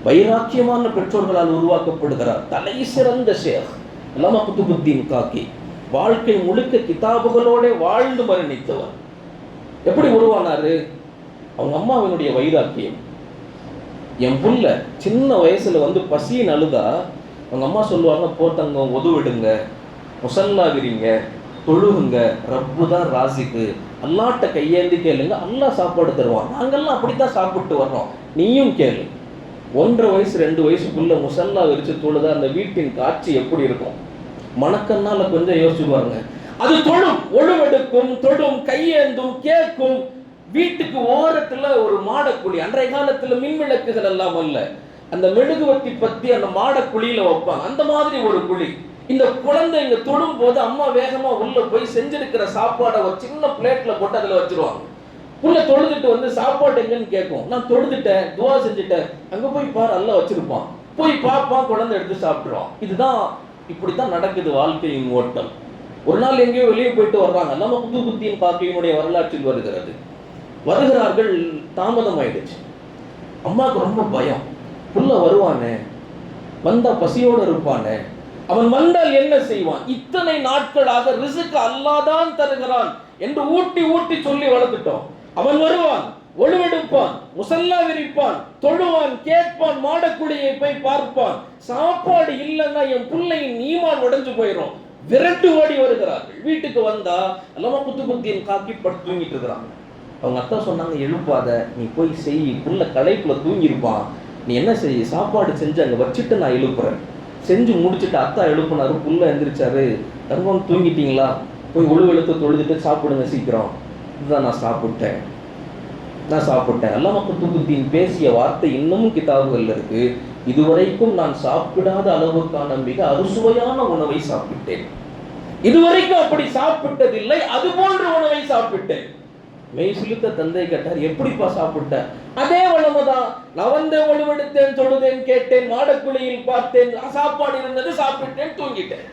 வைராக்கியமான பெற்றோர்களால் உருவாக்கப்படுகிறார். தலை சிறந்த ஷேக் அல்லாமா குதுபுத்தீன் காக்கி. வாழ்க்கை முழுக்க கிதாபுகளோட வாழ்ந்து மரணித்தவர். எப்படி உருவானாரு? அவங்க அம்மாவினுடைய வைராக்கியம். என் புள்ள சின்ன வயசுல பசின்னு அழுதா அவங்க அம்மா சொல்லுவாங்க, போத்தங்க உதவிடுங்க, முசல்லாகிறீங்க, தொழுகுங்க, ரப்பு தான் ராசிக்கு, அல்லாட்ட கையேந்தி கேளுங்க, அல்லாஹ் சாப்பாடு தருவான். நாங்கள்லாம் அப்படித்தான் சாப்பிட்டு வர்றோம், நீயும் கேளு. 1.5 வயசு 2 வயசுக்குள்ள முசல்லா விரிச்சு தொழுதா அந்த வீட்டின் காட்சி எப்படி இருக்கும்? மணக்கன்னால கொஞ்சம் யோசிச்சு பாருங்க. அது தொழும், ஒழுவெடுக்கும், தொடும், கையேந்தும், கேட்கும். வீட்டுக்கு ஓரத்துல ஒரு மாடக்குழி, அன்றைய காலத்துல மின்விளக்குகள் எல்லாம் அல்ல, அந்த மெழுகுவத்தி பத்தி அந்த மாடக்குழியில வைப்பாங்க, அந்த மாதிரி ஒரு குழி. இந்த குழந்தை இங்க தொடும் போது அம்மா வேகமா உள்ள போய் செஞ்சிருக்கிற சாப்பாடை ஒரு சின்ன பிளேட்ல போட்டு அதுல வச்சிருவாங்க. புள்ள தொழுதுட்டு சாப்பாடு எங்கன்னு கேட்கும். நான் தொழுதுட்டேன், துவா செஞ்சுட்டேன். அங்க போய் பாரு, அல்லாஹ் வச்சிருப்பான். போய் பார்ப்பான், குழந்தை எடுத்து சாப்பிடுவான். இதுதான், இப்படித்தான் நடக்குது வாழ்க்கையின் ஓட்டம். ஒரு நாள் எங்கேயோ வெளியே போயிட்டு வர்றாங்க. அல்லாமா குதுபுத்தீன் காக்கியினுடைய வரலாற்றில் வருகிறது. வருகிறார்கள், தாமதம் ஆயிடுச்சு. அம்மாவுக்கு ரொம்ப பயம், புள்ள வருவானே, வந்தா பசியோடு இருப்பானே, அவன் வந்தால் என்ன செய்வான்? இத்தனை நாட்களாக ரிஸ்க் அல்லாஹ் தான் தருகிறான் என்று ஊட்டி ஊட்டி சொல்லி வளர்த்துட்டோம். அவன் வருவான், ஒழுவெடுப்பான், முசல்லா விரிப்பான், தொழுவான், கேட்பான், மாடக்குடியை போய் பார்ப்பான். சாப்பாடு இல்லைன்னா என் பிள்ளையின் ஈமான் உடைஞ்சு போயிடும். விரட்டு ஓடி வருகிறார்கள். வீட்டுக்கு வந்தா அல்லாமா குதுபுத்தீன் காக்கி படுத்து தூங்கிட்டு இருக்கிறாங்க. அவங்க அத்தா சொன்னாங்க, எழுப்பாத, நீ போய் செய், புள்ள களைப்புல தூங்கியிருப்பான், நீ என்ன செய், சாப்பாடு செஞ்சு அங்கே வச்சுட்டு நான் எழுப்புறேன். செஞ்சு முடிச்சுட்டு அத்தா எழுப்புனாரு, புள்ள எந்திரிச்சாரு. தங்கம் தூங்கிட்டீங்களா, போய் ஒழுவெழுத்து தொழுதுட்டு சாப்பிடுங்க சீக்கிரம். இதுதான் நான் சாப்பிட்டேன். அல்லாமா குதுபுத்தீன் பேசிய வார்த்தை இன்னமும் கிதாபுகள் இருக்கு. இதுவரைக்கும் நான் சாப்பிடாத அளவுக்கான மிக அறுசுவையான உணவை சாப்பிட்டேன், இதுவரைக்கும் அப்படி சாப்பிட்டதில்லை, அது போன்ற உணவை சாப்பிட்டேன். மெய் சிலுத்த தந்தை கேட்டார், எப்படிப்பா சாப்பிட்ட? அதே வளமைதான், நான் வந்தேன், ஒழுவெடுத்தேன், தொழுதேன், கேட்டேன், மாடக்குழியில் பார்த்தேன், சாப்பாடு இருந்தது, சாப்பிட்டேன், தூங்கிட்டேன்.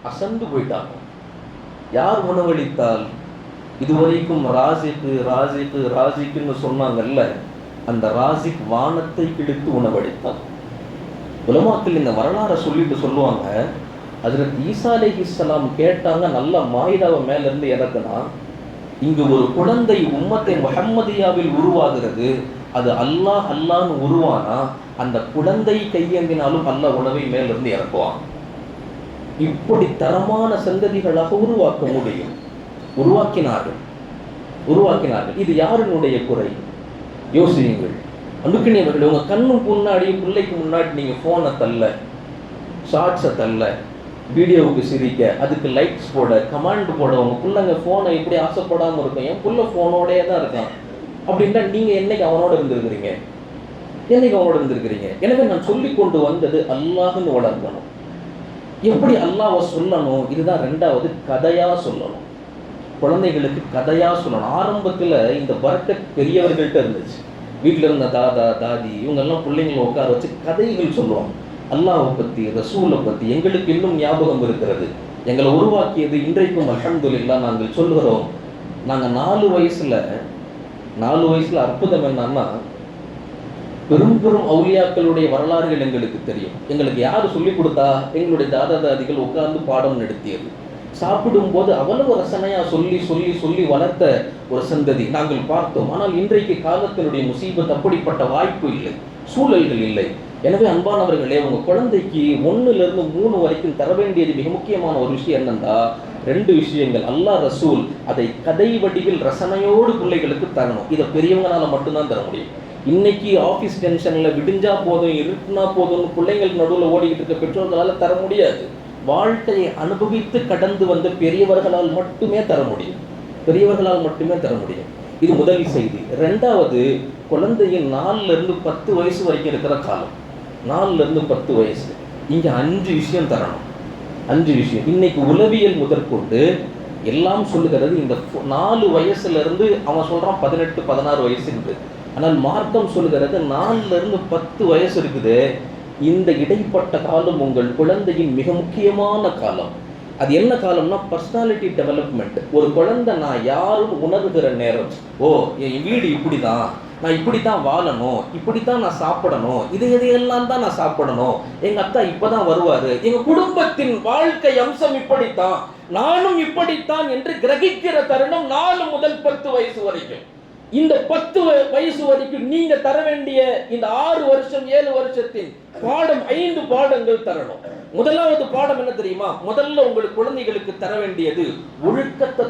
அசந்து போயிட்டாங்க. யார் உணவளித்தால்? இதுவரைக்கும் ராசிக்கு ராசிக்கு ராசிக்குன்னு சொன்னாங்கல்ல, அந்த ராசிக் வானத்தை கிழித்து உணவளித்தார். உலமாக்கள் இந்த வரலாறை சொல்லிட்டு சொல்லுவாங்க, ஹஜ்ரத் ஈசா அலைஹிஸ்ஸலாம் கேட்டாங்க, நல்ல மாயிதாவை மேல இருந்து இறக்குனா, இங்கு ஒரு குழந்தை உம்மத்தை முஹம்மதியாவில் உருவாகிறது, அது அல்லாஹ் அல்லான்னு உருவானா அந்த குழந்தை கையேந்தினாலும் அல்லாஹ் உணவை மேலிருந்து இறக்குவான். இப்படி தரமான சந்ததிகளாக உருவாக்க முடியும். உருவாக்கினார்கள். இது யாருடைய குறை? யோசியுங்கள். அன்புக்கினியவர்களே, உங்க கண்ணு முன்னாடி, பிள்ளைக்கு முன்னாடி நீங்க போனை தள்ள, ஷார்ட்ஸை தள்ள, வீடியோவுக்கு சிரிக்க, அதுக்கு லைக்ஸ் போட, கமெண்ட் போட, உங்க பிள்ளைங்க போனை எப்படி ஆசைப்படாம இருக்கும்? என் புள்ள போனோடே தான் இருக்கான் அப்படின்னா நீங்க என்னைக்கு அவனோட இருந்திருக்கிறீங்க? எனவே நான் சொல்லி கொண்டு வந்தது அல்லாஹ்னு வளர்க்கணும். எப்படி அல்லாஹ்வை சொல்லணும்? இதுதான் 2வது, கதையா சொல்லணும். குழந்தைகளுக்கு கதையா சொல்லணும். ஆரம்பத்துல இந்த பரக்கத் பெரியவர்கள்ட்ட இருந்துச்சு. வீட்டில் இருந்த தாதா தாதி இவங்கெல்லாம் பிள்ளைங்களை உட்கார வச்சு கதைகள் சொல்லுவாங்க. அல்லாஹ்வை பற்றி, ரசூலை பற்றி எங்களுக்கு இன்னும் ஞாபகம் இருக்கிறது. எங்களை உருவாக்கியது இன்றைக்கும் அல்ஹம்துலில்லாஹ் நாங்கள் சொல்கிறோம். நாங்கள் 4 வயசுல அற்புதம் என்னன்னா, பெரும் பெரும் அவுலியாக்களுடைய வரலாறுகள் எங்களுக்கு தெரியும். எங்களுக்கு யார் சொல்லிக் கொடுத்தா? எங்களுடைய தாதா தாதிகள் உட்கார்ந்து பாடம் நடத்தியது. சாப்பிடும்போது அவ்வளவு ரசனையா சொல்லி சொல்லி சொல்லி வளர்த்த ஒரு சந்ததி நாங்கள் பார்த்தோம். ஆனால் இன்றைக்கு காலத்தினுடைய முசீபத் அப்படிப்பட்ட வாய்ப்பு இல்லை, சூழல்கள் இல்லை. எனவே அன்பானவர்களே, உங்க குழந்தைக்கு 1லிருந்து 3 வரைக்கும் தர வேண்டியது மிக முக்கியமான ஒரு விஷயம் என்னன்னா, 2 விஷயங்கள். அல்லாஹ், ரசூல் அதை கதை வடிவில் ரசனையோடு பிள்ளைகளுக்கு தரணும். இதை பெரியவங்களால மட்டும்தான் தர முடியும். இன்னைக்கு ஆஃபீஸ் டென்ஷன்ல விடிஞ்சா போதும் இருட்டுனா போதும் பிள்ளைங்களுக்கு நடுவில் ஓடிக்கிட்டு இருக்க பெற்றோர்களால் தர முடியாது. வாழ்க்கையை அனுபவித்து கடந்து வந்த பெரியவர்களால் மட்டுமே தர முடியும். இது முதல் செய்தி. 2வது, குழந்தையின் 4லிருந்து 10 வயசு வரைக்கும் இருக்கிற காலம். 4லிருந்து 10 வயசு, இங்கே 5 விஷயம் தரணும். 5 விஷயம். இன்னைக்கு உளவியல் முதற்கொண்டு எல்லாம் சொல்லுகிறது இந்த 4 வயசுலேருந்து அவன் சொல்கிறான் 18 16 வயசுன்றது. ஆனால் மார்க்கம் சொல்லுகிறது 4லிருந்து 10 வயசு இருக்குது. இந்த இடைப்பட்ட காலம் உங்கள் குழந்தையின் மிக முக்கியமான காலம். அது என்ன காலம்னா, பர்சனாலிட்டி டெவலப்மெண்ட். ஒரு குழந்தை நான் யாரும் உணர்கிற நேரம். ஓ, என் வீடு இப்படி தான், நான் இப்படி தான் வாழணும், இப்படி தான் நான் சாப்பிடணும், இதையெல்லாம் தான் நான் சாப்பிடணும், எங்கள் அத்தா இப்போ தான் வருவார், எங்கள் குடும்பத்தின் வாழ்க்கை அம்சம் இப்படித்தான், நானும் இப்படித்தான் என்று கிரகிக்கிற தருணம் 4 முதல் 10 வயசு வரைக்கும். இந்த 10 வயசு வரைக்கும் நீங்க தர வேண்டிய இந்த 6 வருஷம் 7 வருஷத்தின் பாடம் 5 பாடங்கள் தரணும். முதலாவது பாடம் என்ன தெரியுமா? முதல்ல உங்களுக்கு குழந்தைகளுக்கு தர வேண்டியது ஒழுக்கத்தை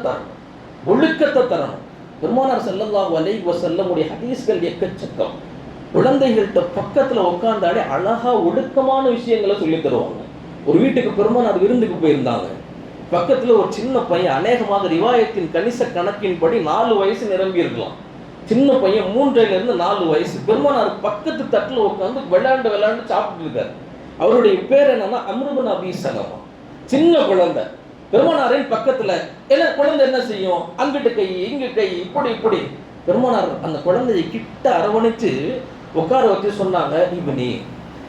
தரணும். பெருமானார் ஸல்லல்லாஹு அலைஹி வஸல்லம் உடைய ஹதீஸ்கள் எக்கச்சக்கம். குழந்தைகள்கிட்ட பக்கத்துல உட்கார்ந்தாலே அழகா ஒழுக்கமான விஷயங்களை சொல்லி தருவாங்க. ஒரு வீட்டுக்கு பெருமானார் விருந்துக்கு போயிருந்தாங்க. பக்கத்துல ஒரு சின்ன பையன், அநேகமாக ரிவாயத்தின் கணிச கணக்கின்படி 4 வயசு நிரம்பி இருக்கலாம். சின்ன பையன் 3லிருந்து 4 வயசு. பெருமானார் பக்கத்து தட்டில் உட்காந்து விளையாண்டு சாப்பிட்டு இருக்காரு. அவருடைய பேர் என்னன்னா அம்ரு இப்னு அபீ ஸலமா. சின்ன குழந்தை பெருமானாரின் பக்கத்துல. ஏன்னா குழந்தை என்ன செய்யும்? அங்கிட்டு கை இங்கு கை, இப்படி. பெருமானார் அந்த குழந்தையை கிட்ட அரவணைச்சு உட்கார வச்சு சொன்னாங்க, இப்னி,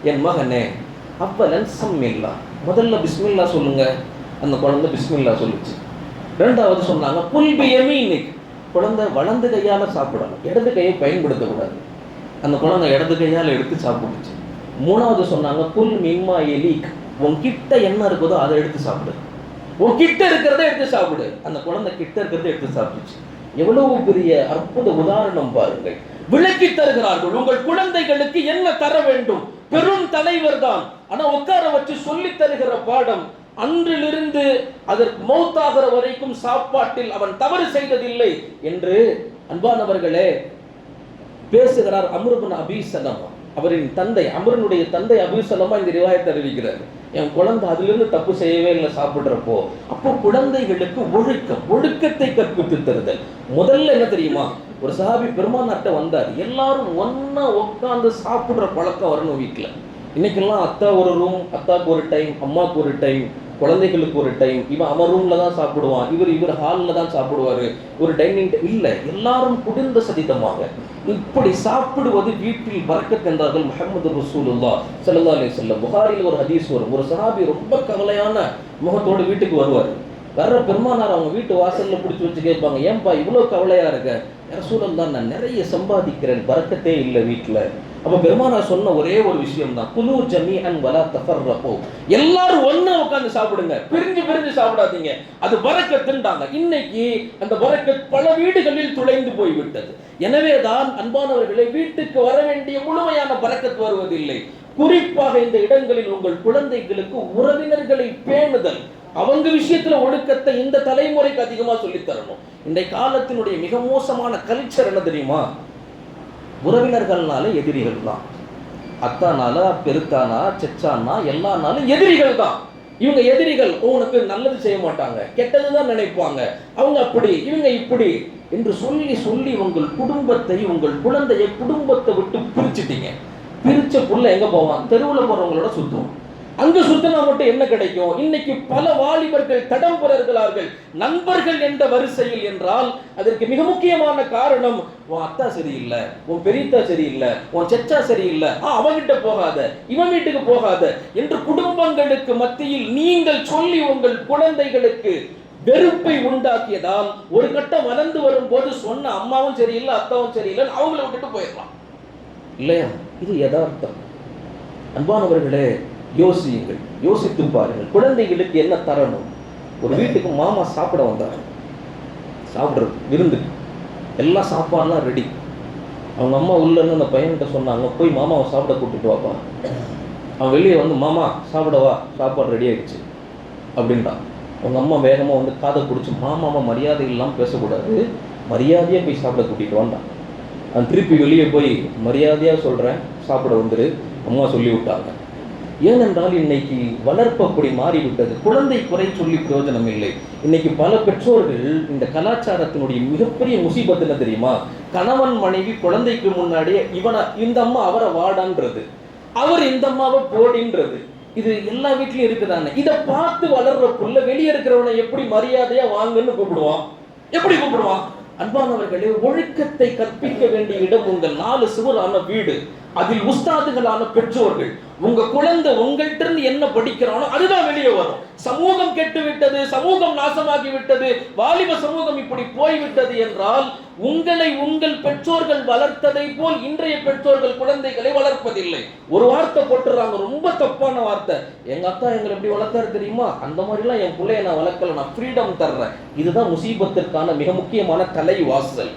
என் மகனே, அவ்வலன் சம்மில்லா, முதல்ல பிஸ்மில்லா சொல்லுங்க. அந்த குழந்தை பிஸ்மில்லா சொல்லுச்சு. 2வது சொன்னாங்க, புல் பி யமீனிக், குழந்தை வலது கையால் சாப்பிடணும், இடது கையை பயன்படுத்தக்கூடாது. அந்த குழந்தை இடது கையால் எடுத்து சாப்பிடுச்சு. 3வது சொன்னாங்க, புல் மிம்மா எலீக், உன்கிட்ட என்ன இருக்குதோ அதை எடுத்து சாப்பிடு, உன்கிட்ட இருக்கிறத எடுத்து சாப்பிடு. அந்த குழந்தை கிட்ட இருக்கிறத எடுத்து சாப்பிடுச்சு. எவ்வளவு பெரிய அற்புத உதாரணம் பாருங்கள். விளக்கி தருகிறார்கள் உங்கள் குழந்தைகளுக்கு என்ன தர வேண்டும். பெரும் தலைவர் தான், ஆனா உட்கார வச்சு சொல்லி தருகிற பாடம் அன்றிலிருந்து அதற்கு மௌத்தாகிற வரைக்கும் சாப்பாட்டில் அவன் தவறு செய்ததில்லை என்று அன்பானவர்களே பேசுகிறார் அம்ரு இப்னு அபீ ஸலமா. அவரின் தந்தை, அம்ருனுடைய தந்தை அபூ ஸலமா இந்த ரிவாயத்தை அறிவிக்கிறார். என் குழந்தை அதிலிருந்து தப்பு செய்யவே இல்லை சாப்பிட்றப்போ. அப்போ குழந்தைகளுக்கு ஒழுக்கத்தை கற்பித்து தருதல். முதல்ல என்ன தெரியுமா, ஒரு சஹாபி பெருமானார்ட்ட வந்தார். எல்லாரும் ஒன்னா உட்காந்து சாப்பிடுற பழக்கம் வரணும் வீட்டில். இன்னைக்கெல்லாம் அத்தா ஒரு ரூம், அத்தாவுக்கு ஒரு டைம், அம்மாவுக்கு ஒரு டைம், குழந்தைகளுக்கு ஒரு டைம். இவன் அவன் ரூம்ல தான் சாப்பிடுவான், இவர் ஹாலில் தான் சாப்பிடுவாரு, ஒரு டைனிங் இல்லை. எல்லாரும் குடும்ப சதிதமாக இப்படி சாப்பிடுவது வீட்டில் பரக்கத் என்றார்கள் முஹம்மது ரசூலுல்லாஹ் ஸல்லல்லாஹு அலைஹி வஸல்லம். புகாரியில் ஒரு ஹதீஸ் வரும். ஒரு சஹாபி ரொம்ப கவலையான முகத்தோடு வீட்டுக்கு வருவார். வர்ற பெருமானார் அவங்க வீட்டு வாசல்ல பிடிச்சி வச்சு கேட்பாங்க, ஏன்பா இவ்வளோ கவலையா இருக்க? ரசூலுல்லாஹ், நான் நிறைய சம்பாதிக்கிறேன், பரக்கத்தே இல்லை வீட்டில். அப்போ பெருமானார் சொன்ன ஒரே ஒரு விஷயம் தான், குலு ஜமீஅன் வலா தஃபர்ரகு, எல்லாரும் ஒண்ணா உட்கார்ந்து சாப்பிடுங்க, பிரிஞ்சு சாப்பிடாதீங்க, அது பரக்கத்துன்றாங்க. இன்னைக்கு அந்த பரக்கத் பல வீடுகளில் துளைந்து போய்விட்டது. எனவே தான் அன்பானவர்களே, வீட்டுக்கு வர வேண்டிய முழுமையான பரக்கத் வருவதில்லை. குறிப்பாக இந்த இடங்களில் உங்கள் குழந்தைகளுக்கு உறவினர்களை பேணுதல், அவங்க விஷயத்துல ஒழுக்கத்தை இந்த தலைமுறைக்கு அதிகமா சொல்லித் தரணும். இந்த காலத்தினுடைய மிக மோசமான கல்ச்சர் என்ன தெரியுமா? உறவினர்கள்னால எதிரிகள் தான். அத்தானால, பெருத்தானா, செச்சானா, எல்லானாலும் எதிரிகள் தான். இவங்க எதிரிகள், உனக்கு நல்லது செய்ய மாட்டாங்க, கெட்டதுதான் நினைப்பாங்க, அவங்க அப்படி இவங்க இப்படி என்று சொல்லி உங்கள் குடும்பத்தை, உங்கள் குழந்தையை குடும்பத்தை விட்டு பிரிச்சுட்டீங்க. பிரிச்ச புள்ள எங்க போவான்? தெருவில் போறவங்களோட சுத்துவோம். அங்க சுத்தினா மட்டும் என்ன கிடைக்கும்? இன்னைக்கு பல வாலிபர்கள் தடம் புரர்களார்கள் நண்பர்கள் என்ற வரிசையில் என்றால் அதற்கு மிக முக்கியமான காரணம், உன் அத்தா சரியில்லை, உன் பெரியத்தா சரியில்லை, உன் செச்சா சரியில்லை, அவன்கிட்ட போகாத, இவன் வீட்டுக்கு போகாத என்று குடும்பங்களுக்கு மத்தியில் நீங்கள் சொல்லி உங்கள் குழந்தைகளுக்கு வெறுப்பை உண்டாக்கியதால் ஒரு கட்டம் வளர்ந்து வரும் போது சொன்ன அம்மாவும் சரியில்லை, அத்தாவும் சரியில்லை, அவங்கள விட்டுட்டு போயிடலாம் இல்லையா? இது யதார்த்தம். அன்பானவர்களே, யோசியுங்கள், யோசித்து பாருங்கள். குழந்தைகளுக்கு என்ன தரணும்? ஒரு வீட்டுக்கு மாமா சாப்பிட வந்தாங்க, சாப்பிட்றது விருந்து, எல்லாம் சாப்பாடுலாம் ரெடி. அவங்க அம்மா உள்ளன்னு அந்த பையன்கிட்ட சொன்னாங்க, போய் மாமாவை சாப்பிட கூப்பிட்டு வாப்பா. அவன் வெளியே வந்து, மாமா சாப்பிடவா, சாப்பாடு ரெடி ஆகிடுச்சு அப்படின்றான். அவங்க அம்மா வேகமாக வந்து காதை பிடிச்சி, மாமாவை மரியாதை இல்லாமல் பேசக்கூடாது, மரியாதையாக போய் சாப்பிட கூட்டிகிட்டு வந்தான். அவன் திருப்பி வெளியே போய், மரியாதையாக சொல்கிறேன், சாப்பிட வந்துரு, அம்மா சொல்லி விட்டாங்க. ஏனென்றால் இன்னைக்கு வளர்ப்பு அப்படி மாறிவிட்டது. குழந்தை குறை சொல்லி பிரயோஜனம் இல்லை. இன்னைக்கு பல பெற்றோர்கள் இந்த கலாச்சாரத்தினுடைய மிகப்பெரிய முசீபத்து என்ன தெரியுமா? கணவன் மனைவி குழந்தைக்கு முன்னாடியே இந்த அம்மா அவரை வாடான்றது, அவர் இந்த அம்மாவை போடின்றது. இது எல்லா வீட்லயும் இருக்குதானே. இதை பார்த்து வளர்ற புள்ள வெளியே இருக்கிறவனை எப்படி மரியாதையா வாங்கன்னு கூப்பிடுவான்? எப்படி கூப்பிடுவான்? அன்பானவர்களே, ஒழுக்கத்தை கற்பிக்க வேண்டிய இடம் உங்கள் 4 சுவரான வீடு, அதில் உஸ்தாதுகளான பெற்றோர்கள். உங்க குழந்தை உங்கள்கிட்ட இருந்து என்ன படிக்கிறானோ அதுதான் வெளியே வரும். சமூகம் கெட்டு விட்டது, சமூகம் நாசமாகி விட்டது, வாலிப சமூகம் இப்படி போய்விட்டது என்றால் உங்களை உங்கள் பெற்றோர்கள் வளர்த்ததை போல் இன்றைய பெற்றோர்கள் குழந்தைகளை வளர்ப்பதில்லை. ஒரு வார்த்தை போட்டுறாங்க, ரொம்ப தப்பான வார்த்தை. எங்க அக்கா எங்களை எப்படி வளர்த்தாரு தெரியுமா? அந்த மாதிரிலாம் என் பிள்ளைய நான் வளர்க்கல, நான் ஃப்ரீடம் தர்றேன். இதுதான் முசீபத்திற்கான மிக முக்கியமான தலைவாசல்.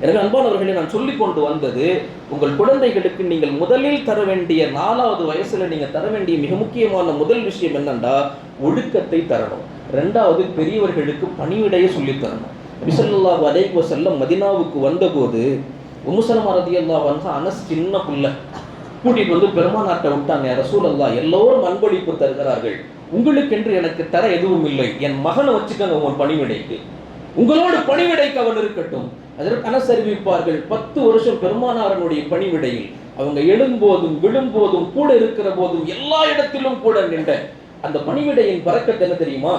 எனவே அன்பானவர்களை, நான் சொல்லிக் கொண்டு வந்தது, உங்கள் குழந்தைகளுக்கு நீங்கள் முதலில் தர வேண்டிய 4வது வயசுல நீங்க தர வேண்டிய மிக முக்கியமான முதல் விஷயம் என்னன்னா, ஒழுக்கத்தை தரணும். 2வது, பெரியவர்களுக்கு பணிவிடையை சொல்லி தரணும். நபி ஸல்லல்லாஹு அலைஹி வஸல்லம் மதீனாவுக்கு வந்தபோது உம்மு ஸலமா ரலியல்லாஹு அன்ஹா, அனஸ் சின்ன பிள்ளை, கூட்டிட்டு வந்து பெருமானார்ட்ட விட்டாங்க. ரசூலல்லாஹ், எல்லோரும் அன்பளிப்பு தருகிறார்கள், உங்களுக்கென்று எனக்கு தர எதுவும் இல்லை, என் மகனை வச்சுக்கங்க உன் பணிவிடைக்கு, உங்களோட பணிவிடைக்கு அவன் இருக்கட்டும். அதற்கு அனஸ் அறிவிப்பார்கள், 10 வருஷம் பெருமானாரனுடைய பணிவிடையில் அவங்க எழும்போதும் விழும்போதும் கூட இருக்கிற போதும் எல்லா இடத்திலும் கூட நின்ற அந்த பணிவிடையின் பரக்கத்து என்ன தெரியுமா?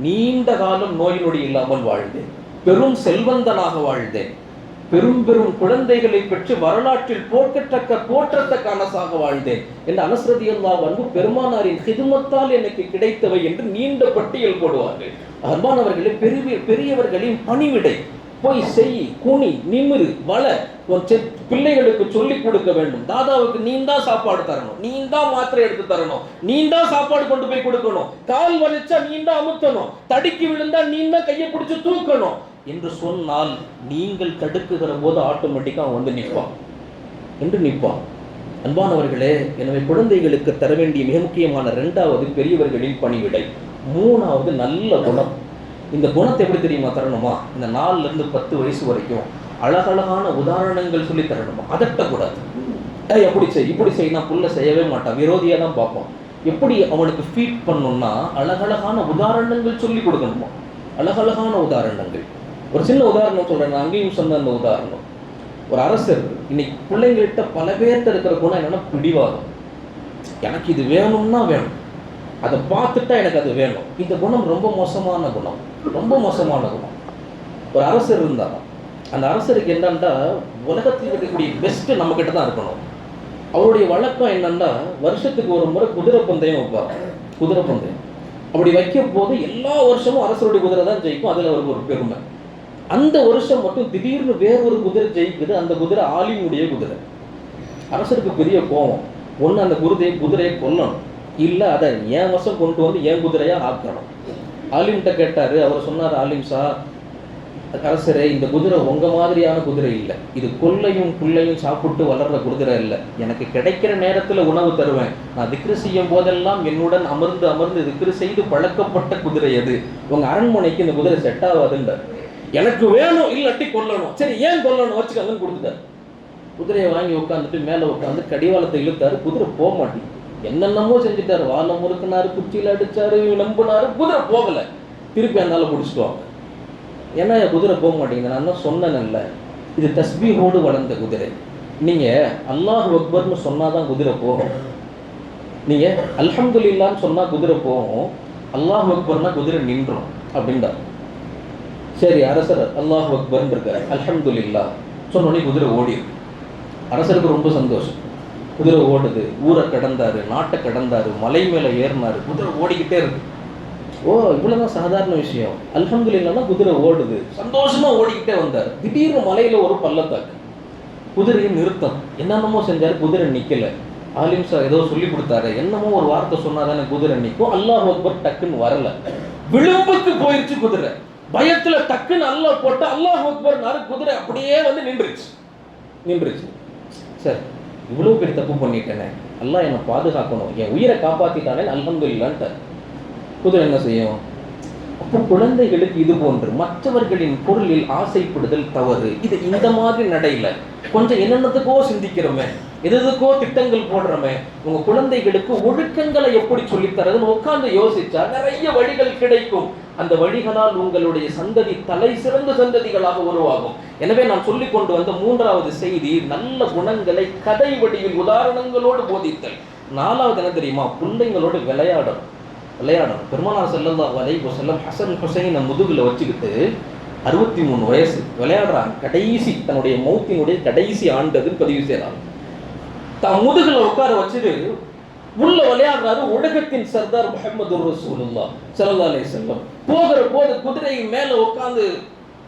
நீண்ட காலம் நோய் நொடி இல்லாமல் வாழ்ந்தேன், பெரும் செல்வந்தனாக வாழ்ந்தேன், பெரும் பெரும் குழந்தைகளை பெற்று வரலாற்றில் போற்றத்தக்க அனஸாக வாழ்ந்தேன் என்று அனஸ் ரலியல்லாஹு அன்ஹு பெருமானாரின் ஹிதுமத்தால் எனக்கு கிடைத்தவை என்று நீண்ட பட்டியல் போடுவார்கள். அன்பானவர்களே, பெரியவர்களின் பணிவிடை, போய் செய், குனி, நிமிரு, வள, பிள்ளைகளுக்கு சொல்லிக் கொடுக்க வேண்டும். தாதாவுக்கு நீ தான் சாப்பாடு தரணும், நீ தான் மாத்திரை எடுத்து தரணும், நீ தான் சாப்பாடு கொண்டு போய் கொடுக்கணும், கால் வலிச்சா நீ தான் அமுத்தணும், தடுக்கி விழுந்தா நீ தான் கையை பிடிச்சு தூக்கணும் என்று சொன்னால் நீங்கள் தடுக்குகிற போது ஆட்டோமேட்டிக்கா அவன் வந்து நிற்பான். அன்பானவர்களே, எனவே குழந்தைகளுக்கு தர வேண்டிய மிக முக்கியமான 2வது பெரியவர்களின் பணிவிடை. 3வது நல்ல குணம். இந்த குணத்தை எப்படி தெரியுமா தரணுமா? இந்த 4ல இருந்து 10 வயசு வரைக்கும் அழகழகான உதாரணங்கள் சொல்லி தரணுமா? அதட்டக்கூடாது. எப்படி செய், இப்படி செய், நான் புள்ள செய்யவே மாட்டான், விரோதியா தான் பார்ப்போம். எப்படி அவனுக்கு ஃபீட் பண்ணணும்னா அழகழகான உதாரணங்கள் சொல்லி கொடுக்கணுமா? அழகழகான உதாரணங்கள். ஒரு சின்ன உதாரணம் சொல்றேன், நான் அங்கேயும் சொன்ன அந்த உதாரணம். ஒரு அரசர், இன்னைக்கு பிள்ளைங்கள்ட்ட பல பேர்கிட்ட இருக்கிற குணம் என்னன்னா பிடிவாதம். எனக்கு இது வேணும்னா வேணும், அதை பார்த்துட்டா எனக்கு அது வேணும். இந்த குணம் ரொம்ப மோசமான குணம், ரொம்ப மோசமான குணம். ஒரு அரசர் இருந்தாலும் அந்த அரசருக்கு என்னன்னா, உலகத்தில் இருக்கக்கூடிய பெஸ்ட் நம்ம கிட்ட தான் இருக்கணும். அவருடைய வழக்கம் என்னன்னா, வருஷத்துக்கு ஒரு முறை குதிரை பந்தயம் வைப்பார். குதிரை பந்தயம் அப்படி வைக்கும் போது எல்லா வருஷமும் அரசருடைய குதிரை தான் ஜெயிக்கும். அதில் அவருக்கு ஒரு பெருமை. அந்த வருஷம் மட்டும் திடீர்னு வேறொரு குதிரை ஜெயிக்குது. அந்த குதிரை ஆலிமுடைய குதிரை. அரசருக்கு பெரிய கோபம். ஒன்று அந்த குதிரையை கொல்லணும், இல்லை அதை என் வசம் கொண்டு வந்து என் குதிரையாக ஆக்கணும். ஆலிம்கிட்ட கேட்டார். அவர் சொன்னார், ஆலிம் சார், அரசரே, இந்த குதிரை உங்கள் மாதிரியான குதிரை இல்லை, இது கொல்லையும் புல்லையும் சாப்பிட்டு வளர்ற குதிரை இல்லை. எனக்கு கிடைக்கிற நேரத்தில் உணவு தருவேன், நான் திக்ரு செய்யும் போதெல்லாம் என்னுடன் அமர்ந்து திக்ரு செய்து பழக்கப்பட்ட குதிரை அது. உங்கள் அரண்மனைக்கு இந்த குதிரை செட் ஆகாதுன்றார். எனக்கு வேணும், இல்லாட்டி கொல்லணும். சரி, ஏன் கொல்லணும், வச்சுக்கங்கன்னு கொடுத்துட்டார். குதிரையை வாங்கி உட்காந்துட்டு மேலே உட்காந்து கடிவாளத்தை இழுத்தாரு. குதிரை போக மாட்டேங்குது. என்னென்னமோ செஞ்சுட்டாரு. வாழை முறுக்குனாரு, குச்சியில் அடிச்சாரு, நம்பினாரு, குதிரை போகலை. திருப்பி அந்தால பிடிச்சிட்டுவாங்க. ஏன்னா குதிரை போக மாட்டேங்குது. நான் தான் சொன்னேன்ல, இது தஸ்பீஹோடு வளர்ந்த குதிரை. நீங்கள் அல்லாஹ் அக்பர்னு சொன்னாதான் குதிரை போகும். நீங்கள் அல்ஹம்துலில்லான்னு சொன்னால் குதிரை போகும், அல்லாஹ் அக்பர்னா குதிரை நின்றோம் அப்படின்றார். சரி, அரசர் அல்லாஹ் அக்பர்ன்னு இருக்கார், அல்ஹம்துலில்லா சொன்னோடனே குதிரை ஓடிடும். அரசருக்கு ரொம்ப சந்தோஷம். குதிரை ஓடுது, ஊரை கடந்தாரு, நாட்டை கடந்தாரு, மலை மேலே ஏறினாரு, குதிரை ஓடிக்கிட்டே இருக்கு. ஓ, இவ்வளோதான் சாதாரண விஷயம். அல்ஹம்துலில்லாஹ்னா குதிரை ஓடுது, சந்தோஷமா ஓடிக்கிட்டே வந்தார். திடீர்னு மலையில ஒரு பள்ளத்தாக்கு, குதிரையை நிறுத்தம். என்னென்னமோ செஞ்சாரு, குதிரை நிக்கல. ஆலிம் சார் ஏதோ சொல்லி கொடுத்தாரு, என்னமோ ஒரு வார்த்தை சொன்னாதானே குதிரை நிற்கும். அல்லாஹ் அக்பர் டக்குன்னு வரல, விளிம்புக்கு போயிடுச்சு குதிரை. பயத்துல டக்குன்னு அல்லாஹ் போட்டு அல்லாஹ் அக்பர் குதிரை அப்படியே வந்து நின்றுச்சு. சரி, இவ்வளவு பெரிய தப்பு பண்ணிட்டேனே, அல்லாஹ் என்னை பாதுகாக்கணும், என் உயிரை காப்பாத்திட்டானே, அல்ஹம்துலில்லாஹ்ன்ட்டார். குதிரை என்ன செய்யும்? அப்போ குழந்தைகளுக்கு இது போன்று மற்றவர்களின் பொருளில் ஆசைப்படுதல் தவறு. இது இந்த மாதிரி நடையில கொஞ்சம் என்னென்னத்துக்கோ சிந்திக்கிறோமே, எதுக்கோ திட்டங்கள் போடுறோமே. உங்க குழந்தைகளுக்கு ஒழுக்கங்களை எப்படி சொல்லித்தரதுன்னு உட்கார்ந்து யோசிச்சா நிறைய வழிகள் கிடைக்கும். அந்த வழிகளால் உங்களுடைய சந்ததி தலை சிறந்த சந்ததிகளாக உருவாகும். எனவே நான் சொல்லிக் கொண்டு வந்த 3வது செய்தி, நல்ல குணங்களை கதை வடிவில் உதாரணங்களோடு போதித்தல். 4வது என்ன தெரியுமா? பிள்ளைங்களோடு விளையாடணும். பெருமானார் ஸல்லல்லாஹு அலைஹி வஸல்லம் ஹசன் ஹுசைனை முதுகுல வச்சுக்கிட்டு 63 வயசு விளையாடுறாங்க. கடைசி தன்னுடைய மௌத்தினுடைய கடைசி ஆண்டதுன்னு பதிவு செய்யறாங்க. தான் முதுகுல உட்கார வச்சுட்டு உள்ள விளையாடுறாரு. உலகத்தின் சர்தார் முஹம்மது ரசூலுல்லாஹ் ஸல்லல்லாஹு அலைஹி வஸல்லம் போகிற போது குதிரை மேல உட்கார்ந்து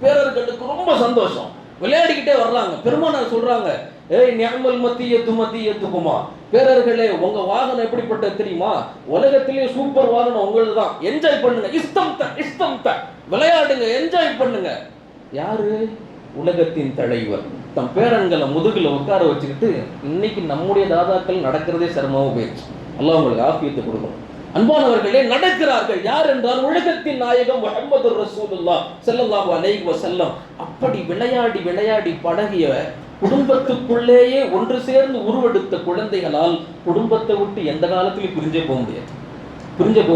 பேரர்களுக்கு ரொம்ப சந்தோஷம், விளையாடிக்கிட்டே வர்றாங்க. பெருமானார் சொல்றாங்க, ஏய் நிஅமல் மத்தியத்துக்குமா, பேரர்களே உங்க வாகனம் எப்படிப்பட்டது தெரியுமா? உலகத்திலேயே சூப்பர் வாகனம் உங்களது தான், என்ஜாய் பண்ணுங்க, இஸ்தம்த விளையாடுங்க, என்ஜாய் பண்ணுங்க. யாரு? உலகத்தின் தலைவர் தம் பேரன்களை முதுகுல உட்கார வச்சுக்கிட்டு. இன்னைக்கு நம்முடைய தாதாக்கள் நடக்கிறதே சிரமமாக போயிடுச்சு. அல்லாஹ் உங்களுக்கு ஆஃபியத்தை கொடுக்கணும். அன்பானவர்களே, நடக்கிறார்கள். யார் என்றால் உலகத்தின் நாயகம் முஹம்மது ரசூலுல்லாஹ் ஸல்லல்லாஹு அலைஹி வஸல்லம். அப்படி விளையாடி பழகிய குடும்பத்துக்குள்ளேயே ஒன்று சேர்ந்து உருவெடுத்த குழந்தைகளால் குடும்பத்தை விட்டு எந்த காலத்திலையும் பிரிஞ்சே போக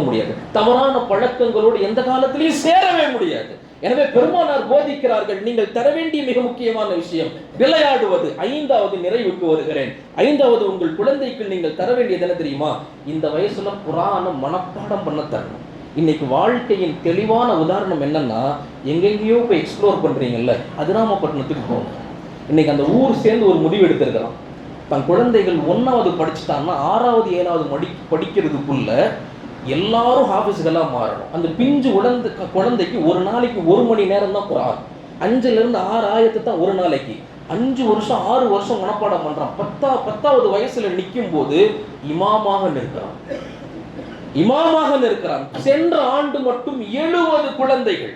முடியாது. தவறான பழக்கங்களோடு எந்த காலத்திலையும் சேரவே முடியாது. எனவே பெருமானார் போதிக்கிறார்கள், நீங்கள் தர வேண்டிய மிக முக்கியமான விஷயம் விளையாடுவது. 5வது நிறைவுக்கு வருகிறேன். 5வது உங்கள் குழந்தைக்கு நீங்கள் தர வேண்டியது என்ன தெரியுமா? இந்த வயசுல குர்ஆனை மனப்பாடம் பண்ண தரணும். இன்னைக்கு வாழ்க்கையின் தெளிவான உதாரணம் என்னன்னா, எங்கெங்கேயோ போய் எக்ஸ்ப்ளோர் பண்றீங்கல்ல, அதிராமப்பட்டினத்துக்கு போகணும். இன்னைக்கு அந்த ஊர் சேர்ந்து ஒரு முடிவு எடுத்திருக்கிறான். தன் குழந்தைகள் 1வது படிச்சுட்டாங்கன்னா 6வது 7வது படிக்கிறதுக்குள்ள எல்லாரும் ஹாஃபிஸ்களாக மாறணும். அந்த பிஞ்சு குழந்தைக்கு ஒரு நாளைக்கு 1 மணி நேரம் தான் குர்ஆன். 5லிருந்து 6 ஆயத்து தான் ஒரு நாளைக்கு. 5 வருஷம் 6 வருஷம் மனப்பாடம் பண்றான். 10வது வயசுல நிற்கும் போது இமாமாக நிற்கிறான். சென்ற ஆண்டு மட்டும் 70 குழந்தைகள்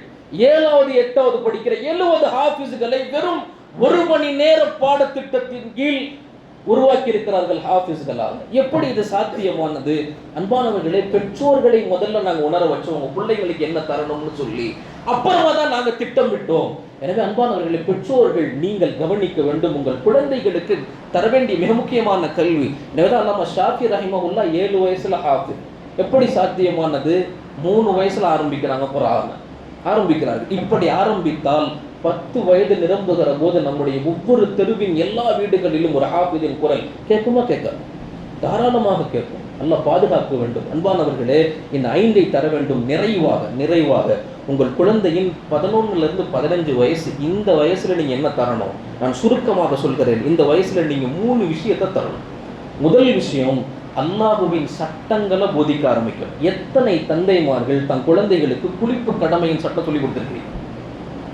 7வது 8வது படிக்கிற 70 ஹாஃபிஸ்களை வெறும் 1 மணி நேர பாடத்திட்டத்தின் கீழ் உருவாக்கி இருக்கிறார்கள் ஹாஃபிஸ்களாக. எப்படி இது சாத்தியமானது? அன்பானவர்களே, பெற்றோர்களை முதல்ல நாங்கள் உணர வச்சோம், உங்க பிள்ளைங்களுக்கு என்ன தரணும்னு சொல்லி. அப்புறமா தான் நாங்கள் திட்டமிட்டோம். எனவே அன்பானவர்களே, பெற்றோர்கள் நீங்கள் கவனிக்க வேண்டும் உங்கள் குழந்தைகளுக்கு தர வேண்டிய மிக முக்கியமான கல்வி. எனவே தான் நம்ம ஷாஃபி ரஹிமஹுல்லாஹ் 7 வயசுல ஹாஃபிஸ். எப்படி சாத்தியமானது? 3 வயசுல ஆரம்பிக்கிறாங்க குர்ஆன். இப்படி ஆரம்பித்தால் 10 வயது நிரம்புகிற போது நம்முடைய ஒவ்வொரு தெருவின் எல்லா வீடுகளிலும் ஒரு ஹாஃபிதின் குரல் கேட்குமா? கேட்காது, தாராளமாக கேட்கும். அல்லாஹ் பாதுகாக்க வேண்டும். அன்பானவர்களே, இந்த 5ஐ தர வேண்டும். நிறைவாக உங்கள் குழந்தையின் 11லிருந்து 15 வயசு, இந்த வயசுல நீங்க என்ன தரணும்? நான் சுருக்கமாக சொல்கிறேன். இந்த வயசுல நீங்க 3 விஷயத்தை தரணும். முதல் விஷயம், அல்லாஹுவின் சட்டங்களை போதிக்க ஆரம்பிக்கும். எத்தனை தந்தைமார்கள் தன் குழந்தைகளுக்கு குளிப்பு கடமையின் சட்டம் சொல்லி கொடுத்துருக்கீங்க?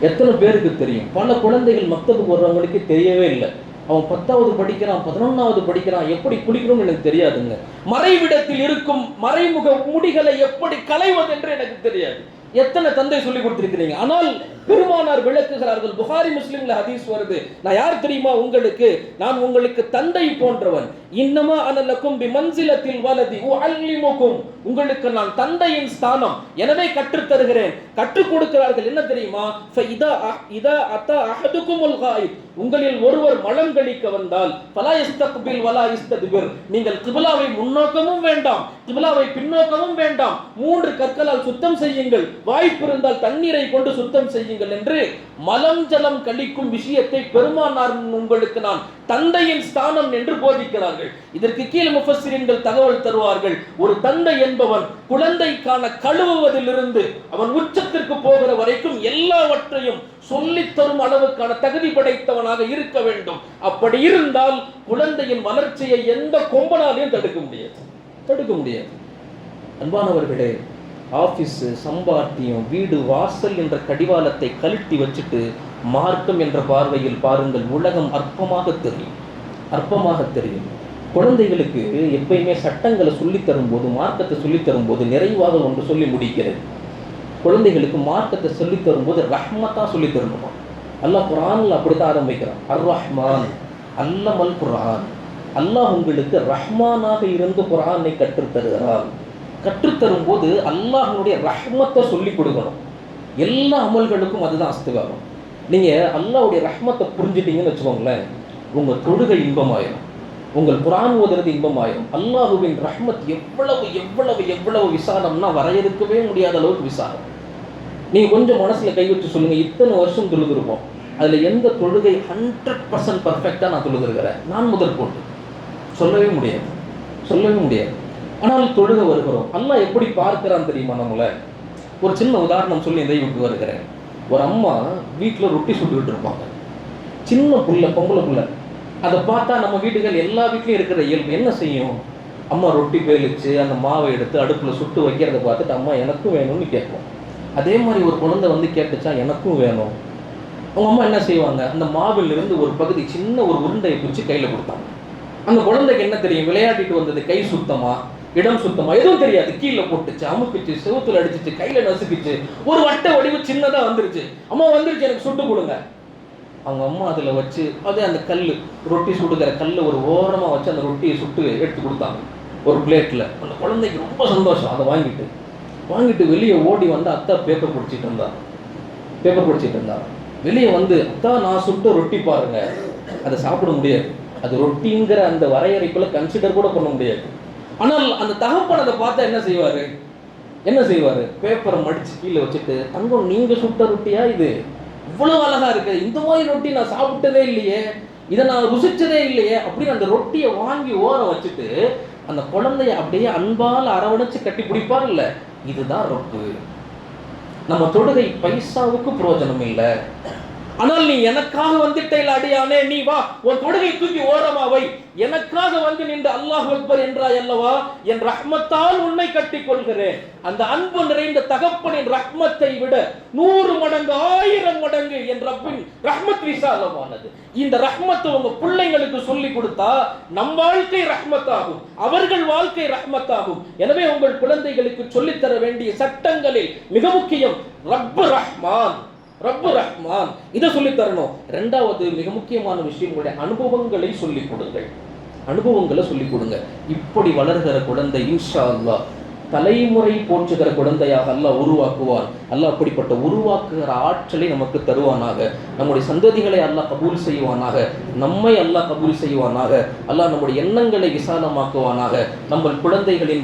எத்தனை பேருக்கு தெரியும்? பல குழந்தைகள் மக்தபுக்கு வர்றவங்களுக்கு தெரியவே இல்லை. அவன் 10வது படிக்கிறான், 11வது படிக்கிறான், எப்படி குளிக்கணும்னு எனக்கு தெரியாதுங்க. மறைவிடத்தில் இருக்கும் மறைமுக முடிகளை எப்படி களைவது என்று எனக்கு தெரியாது. எத்தனை தந்தை சொல்லி கொடுத்திருக்கிறீங்க? ஆனால் பெருமானார் விளக்குகிறார்கள். புகாரி முஸ்லிம்ல ஹதீஸ் வருது. நான் யார் தெரியுமா உங்களுக்கு? நான் உங்களுக்கு தந்தை போன்றவன். இன்னமா அனலக்கும் பிமன்சிலத்தில் வலதி உஅல்லிமுக்கும், உங்களுக்கு நான் தந்தையின் ஸ்தானம், எனவே கற்றுத் தருகிறேன். கற்றுக் கொடுக்கிறார்கள். என்ன தெரியுமா? இதா அத்தா அஹதுகுமுல் காயித், உங்களில் ஒருவர் மலம் கழிக்க வந்தால் ஃபலா யஸ்தக்பில் வலா யஸ்தத்பிர், நீங்கள் கிப்லாவை முன்னோக்கமும் வேண்டாம் கிப்லாவை பின்னோக்கமும் வேண்டாம், 3 கற்களால் சுத்தம் செய்யுங்கள். வாய்ப்பு இருந்தால் தண்ணீரை கொண்டு சுத்தம் செய்யுங்கள் என்று மலம் ஜலம் கழிக்கும் விஷயத்தை பெருமானார் உங்களுக்கு நான் தந்தையின் ஸ்தானம் என்று போதிக்கிறார்கள். இதற்கு கீழ் முஃபஸ்ஸிரீன்கள் தகவல் தருவார்கள். ஒரு தந்தை என்பவன் குழந்தைக்கான கழுவுவதிலிருந்து அவன் உச்சத்திற்கு போகிற வரைக்கும் எல்லாவற்றையும் சொல்லித் தரும் அளவுக்கான தகுதி படைத்தவனாக இருக்க வேண்டும். அப்படி இருந்தால் குழந்தையின் வளர்ச்சியை எந்த கொம்பனாலையும் தடுக்க முடியாது. அன்பானவர்களே, ஆபீஸ், சம்பாத்தியம், வீடு, வாசல் என்ற கடிவாளத்தை கழட்டி வச்சுட்டு மார்க்கம் என்ற பார்வையில் பாருங்கள், உலகம் அற்பமாக தெரியும். குழந்தைகளுக்கு எப்பயுமே சட்டங்களை சொல்லித் தரும்போது, மார்க்கத்தை சொல்லித் தரும்போது நிறைவாக ஒன்று சொல்லி முடிக்கிறது. குழந்தைகளுக்கு மார்க்கத்தை சொல்லித் தரும்போது ரஹ்மத்தா சொல்லித் தரணுமா. அல்லாஹ் குர்ஆனில் அப்படித்தான் ஆரம்பிக்கிறான். அர் ரஹ்மான் அல்லமல் குர்ஆன். அல்லாஹ் உங்களுக்கு ரஹ்மானாக இருந்து குர்ஆனை கற்றுத்தருகிறான். கற்றுத்தரும் போது அல்லாஹ்வுடைய ரஹ்மத்தை சொல்லி கொடுக்கணும். எல்லா அமல்களுக்கும் அதுதான் அஸ்திவாரம். நீங்கள் அல்லாஹ்வுடைய ரஹ்மத்தை புரிஞ்சிட்டீங்கன்னு வச்சுக்கோங்களேன், உங்கள் தொழுகை இன்பமாயிரும், உங்கள் குர்ஆன் ஓதுறது இன்பமாயிரும். அல்லாஹுவின் ரஹ்மத் எவ்வளவு எவ்வளவு எவ்வளவு விசாலம்னா வரையறுக்கவே முடியாத அளவுக்கு விசாலம். நீங்கள் கொஞ்சம் மனசில் கை வச்சு சொல்லுங்கள், இத்தனை வருஷம் தொழுதுருப்போம், அதில் எந்த தொழுகை 100% பர்ஃபெக்டாக நான் தொழுதுருக்கிறேன் நான் முதற்கொண்டு சொல்லவே முடியாது. ஆனால் தொழுக வருகிறோம். அல்லாஹ் எப்படி பார்க்கிறான் தெரியுமா நம்மளை? ஒரு சின்ன உதாரணம் சொல்லி இந்த வீட்டுக்கு வருகிறேன். ஒரு அம்மா வீட்டில் ரொட்டி சுட்டுக்கிட்டு இருப்பாங்க. சின்ன புள்ள, பொம்பளை புள்ள. அதை பார்த்தா நம்ம வீட்டுகள் எல்லா வீட்லையும் இருக்கிற இயல்பு என்ன செய்யும்? அம்மா ரொட்டி பேலிச்சு அந்த மாவை எடுத்து அடுப்பில் சுட்டு வைக்கிறத பார்த்துட்டு அம்மா எனக்கும் வேணும்னு கேட்போம். அதே மாதிரி ஒரு குழந்தை வந்து கேட்டுச்சா எனக்கும் வேணும். அவங்க அம்மா என்ன செய்வாங்க, அந்த மாவிலிருந்து ஒரு பகுதி சின்ன ஒரு உருண்டையை பிடிச்சி கையில் கொடுத்தாங்க. அந்த குழந்தைக்கு என்ன தெரியும்? விளையாடிட்டு வந்தது, கை சுத்தமா இடம் சுத்தமா எதுவும் தெரியாது. கீழே போட்டுச்சு, அமுக்குச்சு, செவுத்துல அடிச்சிச்சு, கையில நசுக்குச்சு, ஒரு வட்ட வடிவு சின்னதா வந்துருச்சு. அம்மா வந்துருச்சு, எனக்கு சுட்டு கொடுங்க. அவங்க அம்மா அதில் வச்சு அதே அந்த கல், ரொட்டி சுடுகிற கல் ஒரு ஓரமாக வச்சு அந்த ரொட்டியை சுட்டு எடுத்து கொடுத்தாங்க ஒரு பிளேட்டில். அந்த குழந்தைக்கு ரொம்ப சந்தோஷம். அதை வாங்கிட்டு வெளியே ஓடி வந்து அத்தா பேப்பர் பிடிச்சிட்டு இருந்தார். வெளியே வந்து அத்தா நான் சுட்ட ரொட்டி பாருங்க. அதை சாப்பிட முடியாது, அது ரொட்டிங்கிற அந்த வரையறைக்குள்ள கன்சிடர் கூட பண்ண முடியாது. ஆனால் அந்த தகப்பன் அதை பார்த்தா என்ன செய்வார்? பேப்பரை மடிச்சு கீழே வச்சுட்டு, தங்கம் நீங்க சுட்ட ரொட்டியா இது? இவ்வளவு அழகா இருக்கு, இந்த மாதிரி ரொட்டி நான் சாப்பிட்டதே இல்லையே, இதை நான் ருசிச்சதே இல்லையே அப்படின்னு அந்த ரொட்டியை வாங்கி ஓரம் வச்சுட்டு அந்த குழந்தைய அப்படியே அன்பால் அரவணைச்சு கட்டி பிடிப்பார். இல்லை, இதுதான் ரொப்பு. நம்ம தொடுகை பைசாவுக்கு பிரயோஜனம் இல்லை. ஆனால் நீ எனக்காக வந்துட்டே அடியானே, நீ வா, உன் தொடுகை தூக்கி ஓரமா வை, எனக்காக வந்து நின்று அல்லாஹ் அக்பர் என்றாய் அல்லவா, என் ரஹ்மத்தால் உன்னை கட்டிக் கொள்கிறேன். அந்த அன்பு நிறைந்த தகப்பனின் ரஹ்மத்தை விட 100 மடங்கு 1000 மடங்கு என் ரப்பின் ரஹ்மத் விசாலமானது. இந்த ரஹ்மத்தை உங்க பிள்ளைங்களுக்கு சொல்லி கொடுத்தா நம் வாழ்க்கை ரஹ்மத்தாகும், அவர்கள் வாழ்க்கை ரஹ்மத்தாகும். எனவே உங்கள் குழந்தைகளுக்கு சொல்லித்தர வேண்டிய சட்டங்களில் மிக முக்கியம் ரப்பு ரஹ்மான், இதை சொல்லித் தரணும். இரண்டாவது மிக முக்கியமான விஷயம், உங்களுடைய அனுபவங்களை சொல்லிக் கொடுங்க. இப்படி வளர்கிற குழந்தை இன்ஷா அல்லாஹ் தலைமுறை போற்றுகிற குழந்தையாக அல்லாஹ் உருவாக்குவான். அல்லாஹ் அப்படிப்பட்ட உருவாக்குகிற ஆற்றலை நமக்கு தருவானாக. நம்முடைய சந்ததிகளை அல்லாஹ் கபூல் செய்வானாக. நம்மை அல்லாஹ் கபூல் செய்வானாக. அல்லாஹ் நம்முடைய எண்ணங்களை விசாலமாக்குவானாக. நம்ம குழந்தைகளின்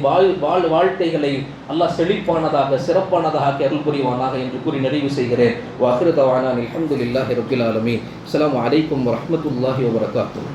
வாழ்க்கைகளை அல்லாஹ் செழிப்பானதாக சிறப்பானதாக அருள் புரிவானாக என்று கூறி நிறைவு செய்கிறேன். வ ஆகிரு தஅவானா அல்ஹம்துலில்லாஹி ரப்பில் ஆலமீன். அஸ்ஸலாமு அலைக்கும் வரஹ்மத்துல்லாஹி வபரகாத்துஹு.